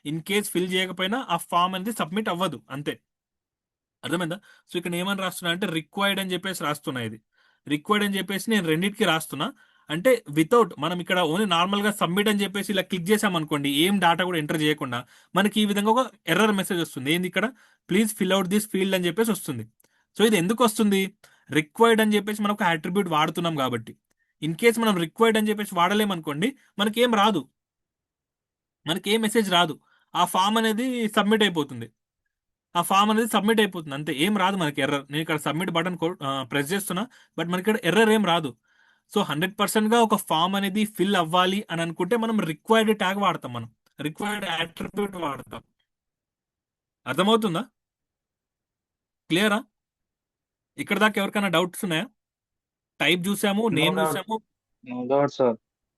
ఇన్ కేస్ ఫిల్ చేయకపోయినా ఆ ఫామ్ అనేది సబ్మిట్ అవ్వదు, అంతే. అర్థమైందా? సో ఇక్కడ ఏమని రాస్తున్నా అంటే రిక్వైర్డ్ అని చెప్పేసి రాస్తున్నా. ఇది రిక్వైర్డ్ అని చెప్పేసి నేను రెండింటికి రాస్తున్నా. అంటే వితౌట్ మనం ఇక్కడ ఓన్లీ నార్మల్గా సబ్మిట్ అని చెప్పేసి ఇలా క్లిక్ చేసాం అనుకోండి, ఏం డేటా కూడా ఎంటర్ చేయకుండా మనకి ఈ విధంగా ఒక ఎర్రర్ మెసేజ్ వస్తుంది. ఏంది ఇక్కడ? Please fill out this field అని చెప్పేసి వస్తుంది. సో ఇది ఎందుకు వస్తుంది? రిక్వైర్డ్ అని చెప్పేసి మనం ఒక అట్రిబ్యూట్ వాడుతున్నాం కాబట్టి. ఇన్ కేస్ మనం రిక్వైర్డ్ అని చెప్పేసి వాడలేమనుకోండి, మనకేం రాదు, మనకేం మెసేజ్ రాదు. ఆ ఫామ్ అనేది సబ్మిట్ అయిపోతుంది. అంతే, ఏం రాదు మనకి ఎర్రర్. నేను ఇక్కడ సబ్మిట్ బటన్ ప్రెస్ చేస్తున్నా, బట్ మనకి ఇక్కడ ఎర్రర్ ఏం రాదు. సో 100%గా ఒక ఫామ్ అనేది ఫిల్ అవ్వాలి అని అనుకుంటే మనం రిక్వైర్డ్ ట్యాగ్ వాడతాం, మనం రిక్వైర్డ్ అట్రిబ్యూట్ వాడతాం. అర్థమవుతుందా? క్లియరా? ఇక్కడ దాకా ఎవరికైనా డౌట్స్ ఉన్నాయా? టైప్ చూసాము, No నేమ్ doubt. చూసాము. No doubt, sir.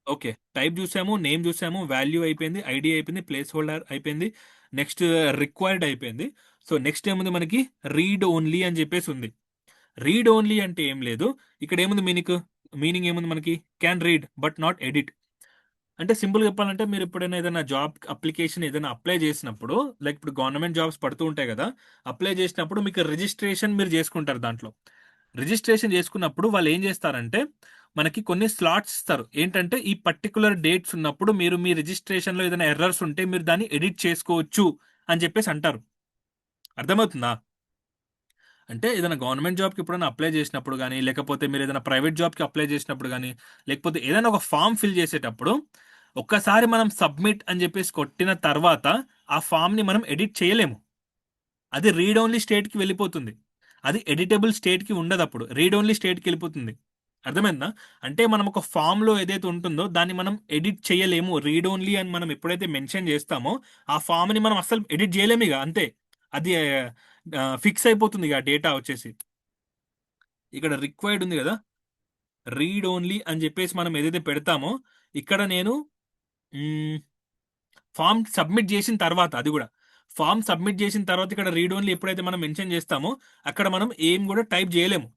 Okay, type చూసాము, నేమ్ చూసాము, వాల్యూ అయిపోయింది, ఐడి అయిపోయింది, ప్లేస్ హోల్డర్ అయిపోయింది, నెక్స్ట్ రిక్వైర్డ్ అయిపోయింది. సో నెక్స్ట్ ఏముంది మనకి? రీడ్ ఓన్లీ అని చెప్పేసి ఉంది. రీడ్ ఓన్లీ అంటే ఏం లేదు, ఇక్కడ ఏముంది మీనింగ్ ఏముంది మనకి? Can read but not edit. అంటే సింపుల్గా చెప్పాలంటే, మీరు ఎప్పుడైనా ఏదైనా జాబ్ అప్లికేషన్ ఏదైనా అప్లై చేసినప్పుడు, లైక్ ఇప్పుడు గవర్నమెంట్ జాబ్స్ పడుతూ ఉంటాయి కదా, అప్లై చేసినప్పుడు మీకు రిజిస్ట్రేషన్ మీరు చేసుకుంటారు. దాంట్లో రిజిస్ట్రేషన్ చేసుకున్నప్పుడు వాళ్ళు ఏం చేస్తారంటే మనకి కొన్ని స్లాట్స్ ఇస్తారు. ఏంటంటే ఈ పర్టికులర్ డేట్స్ ఉన్నప్పుడు మీరు మీ రిజిస్ట్రేషన్లో ఏదైనా ఎర్రర్స్ ఉంటే మీరు దాన్ని ఎడిట్ చేసుకోవచ్చు అని చెప్పేసి అంటారు. అర్థమవుతుందా? అంటే ఏదైనా గవర్నమెంట్ జాబ్కి ఎప్పుడైనా అప్లై చేసినప్పుడు కానీ, లేకపోతే మీరు ఏదైనా ప్రైవేట్ జాబ్కి అప్లై చేసినప్పుడు కానీ, లేకపోతే ఏదైనా ఒక ఫామ్ ఫిల్ చేసేటప్పుడు ఒక్కసారి మనం సబ్మిట్ అని చెప్పేసి కొట్టిన తర్వాత ఆ ఫామ్ని మనం ఎడిట్ చేయలేము. అది రీడ్ ఓన్లీ స్టేట్కి వెళ్ళిపోతుంది. అది ఎడిటబుల్ స్టేట్కి ఉండదు, అప్పుడు రీడ్ ఓన్లీ స్టేట్కి వెళ్ళిపోతుంది. అర్థమైందా? అంటే మనం ఒక ఫామ్లో ఏదైతే ఉంటుందో దాన్ని మనం ఎడిట్ చేయలేము. రీడ్ ఓన్లీ అని మనం ఎప్పుడైతే మెన్షన్ చేస్తామో ఆ ఫామ్ని మనం అస్సలు ఎడిట్ చేయలేము ఇక, అంతే. అది ఫిక్స్ అయిపోతుంది ఇక డేటా వచ్చేసి. ఇక్కడ రిక్వైర్డ్ ఉంది కదా, రీడ్ ఓన్లీ అని చెప్పేసి మనం ఏదైతే పెడతామో, ఇక్కడ నేను ఫామ్ సబ్మిట్ చేసిన తర్వాత, అది కూడా ఫామ్ సబ్మిట్ చేసిన తర్వాత ఇక్కడ రీడ్ ఓన్లీ ఎప్పుడైతే మనం మెన్షన్ చేస్తామో అక్కడ మనం ఏం కూడా టైప్ చేయలేము.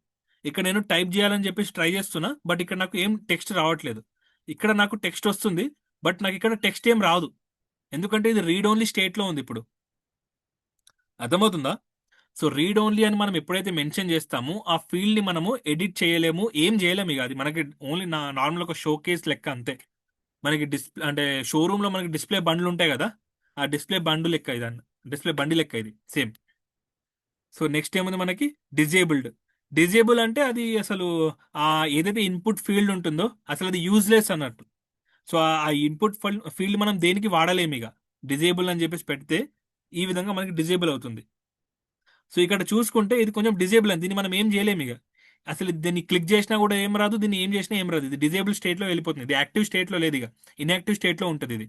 ఇక్కడ నేను టైప్ చేయాలని చెప్పేసి ట్రై చేస్తున్నా, బట్ ఇక్కడ నాకు ఏం టెక్స్ట్ రావట్లేదు. ఇక్కడ నాకు టెక్స్ట్ వస్తుంది, బట్ నాకు ఇక్కడ టెక్స్ట్ ఏం రాదు, ఎందుకంటే ఇది రీడ్ ఓన్లీ స్టేట్లో ఉంది ఇప్పుడు. అర్థమవుతుందా? సో రీడ్ ఓన్లీ అని మనం ఎప్పుడైతే మెన్షన్ చేస్తామో ఆ ఫీల్డ్ని మనము ఎడిట్ చేయలేము, ఏం చేయలేము ఇక. అది మనకి ఓన్లీ నార్మల్ ఒక షో కేస్ లెక్క, అంతే. మనకి డిస్ప్లే అంటే షోరూంలో మనకి డిస్ప్లే బండ్లు ఉంటాయి కదా, ఆ డిస్ప్లే బండు లెక్క ఇదన్న, డిస్ప్లే బండి లెక్క ఇది సేమ్. సో నెక్స్ట్ ఏముంది మనకి? డిజేబుల్ అంటే అది అసలు ఆ ఏదైతే ఇన్పుట్ ఫీల్డ్ ఉంటుందో అసలు అది యూజ్లెస్ అన్నట్టు. సో ఆ ఇన్పుట్ ఫీల్డ్ మనం దేనికి వాడలేము ఇక. డిజేబుల్ అని చెప్పేసి పెడితే ఈ విధంగా మనకి డిజేబుల్ అవుతుంది. సో ఇక్కడ చూసుకుంటే ఇది కొంచెం డిజేబుల్ అని, దీన్ని మనం ఏం చేయలేము ఇక. అసలు దీన్ని క్లిక్ చేసినా కూడా ఏం రాదు, దీన్ని ఏం చేసినా ఏం రాదు. ఇది డిజేబుల్ స్టేట్లో వెళ్ళిపోతుంది, ఇది యాక్టివ్ స్టేట్లో లేదు, ఇక ఇన్యాక్టివ్ స్టేట్లో ఉంటుంది ఇది.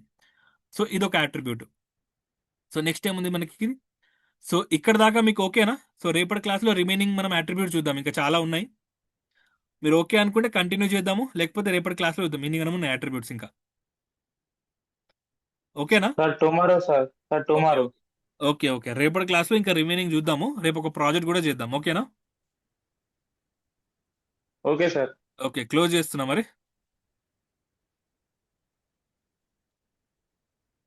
సో ఇది ఒక అట్రిబ్యూట్. సో నెక్స్ట్ ఏముంది మనకి? సో ఇక్కడ దాకా మీకు ఓకేనా? సో రేపటి క్లాస్లో రిమైనింగ్ మనం అట్రిబ్యూట్ చూద్దాం, ఇంకా చాలా ఉన్నాయి. మీరు ఓకే అనుకుంటే కంటిన్యూ చేద్దాము, లేకపోతే రేపటి క్లాస్లో చూద్దాం ఇన్ని ఉన్నాయి అట్రిబ్యూట్స్ ఇంకా. ఓకేనా? Sir, tomorrow, sir. Sir, tomorrow. Okay, రేపటి క్లాస్లో ఇంకా రిమైనింగ్ చూద్దాము. రేపు ఒక ప్రాజెక్ట్ కూడా చేద్దాం, ఓకేనా? Okay, sir. ఓకే, క్లోజ్ చేస్తున్నా మరి.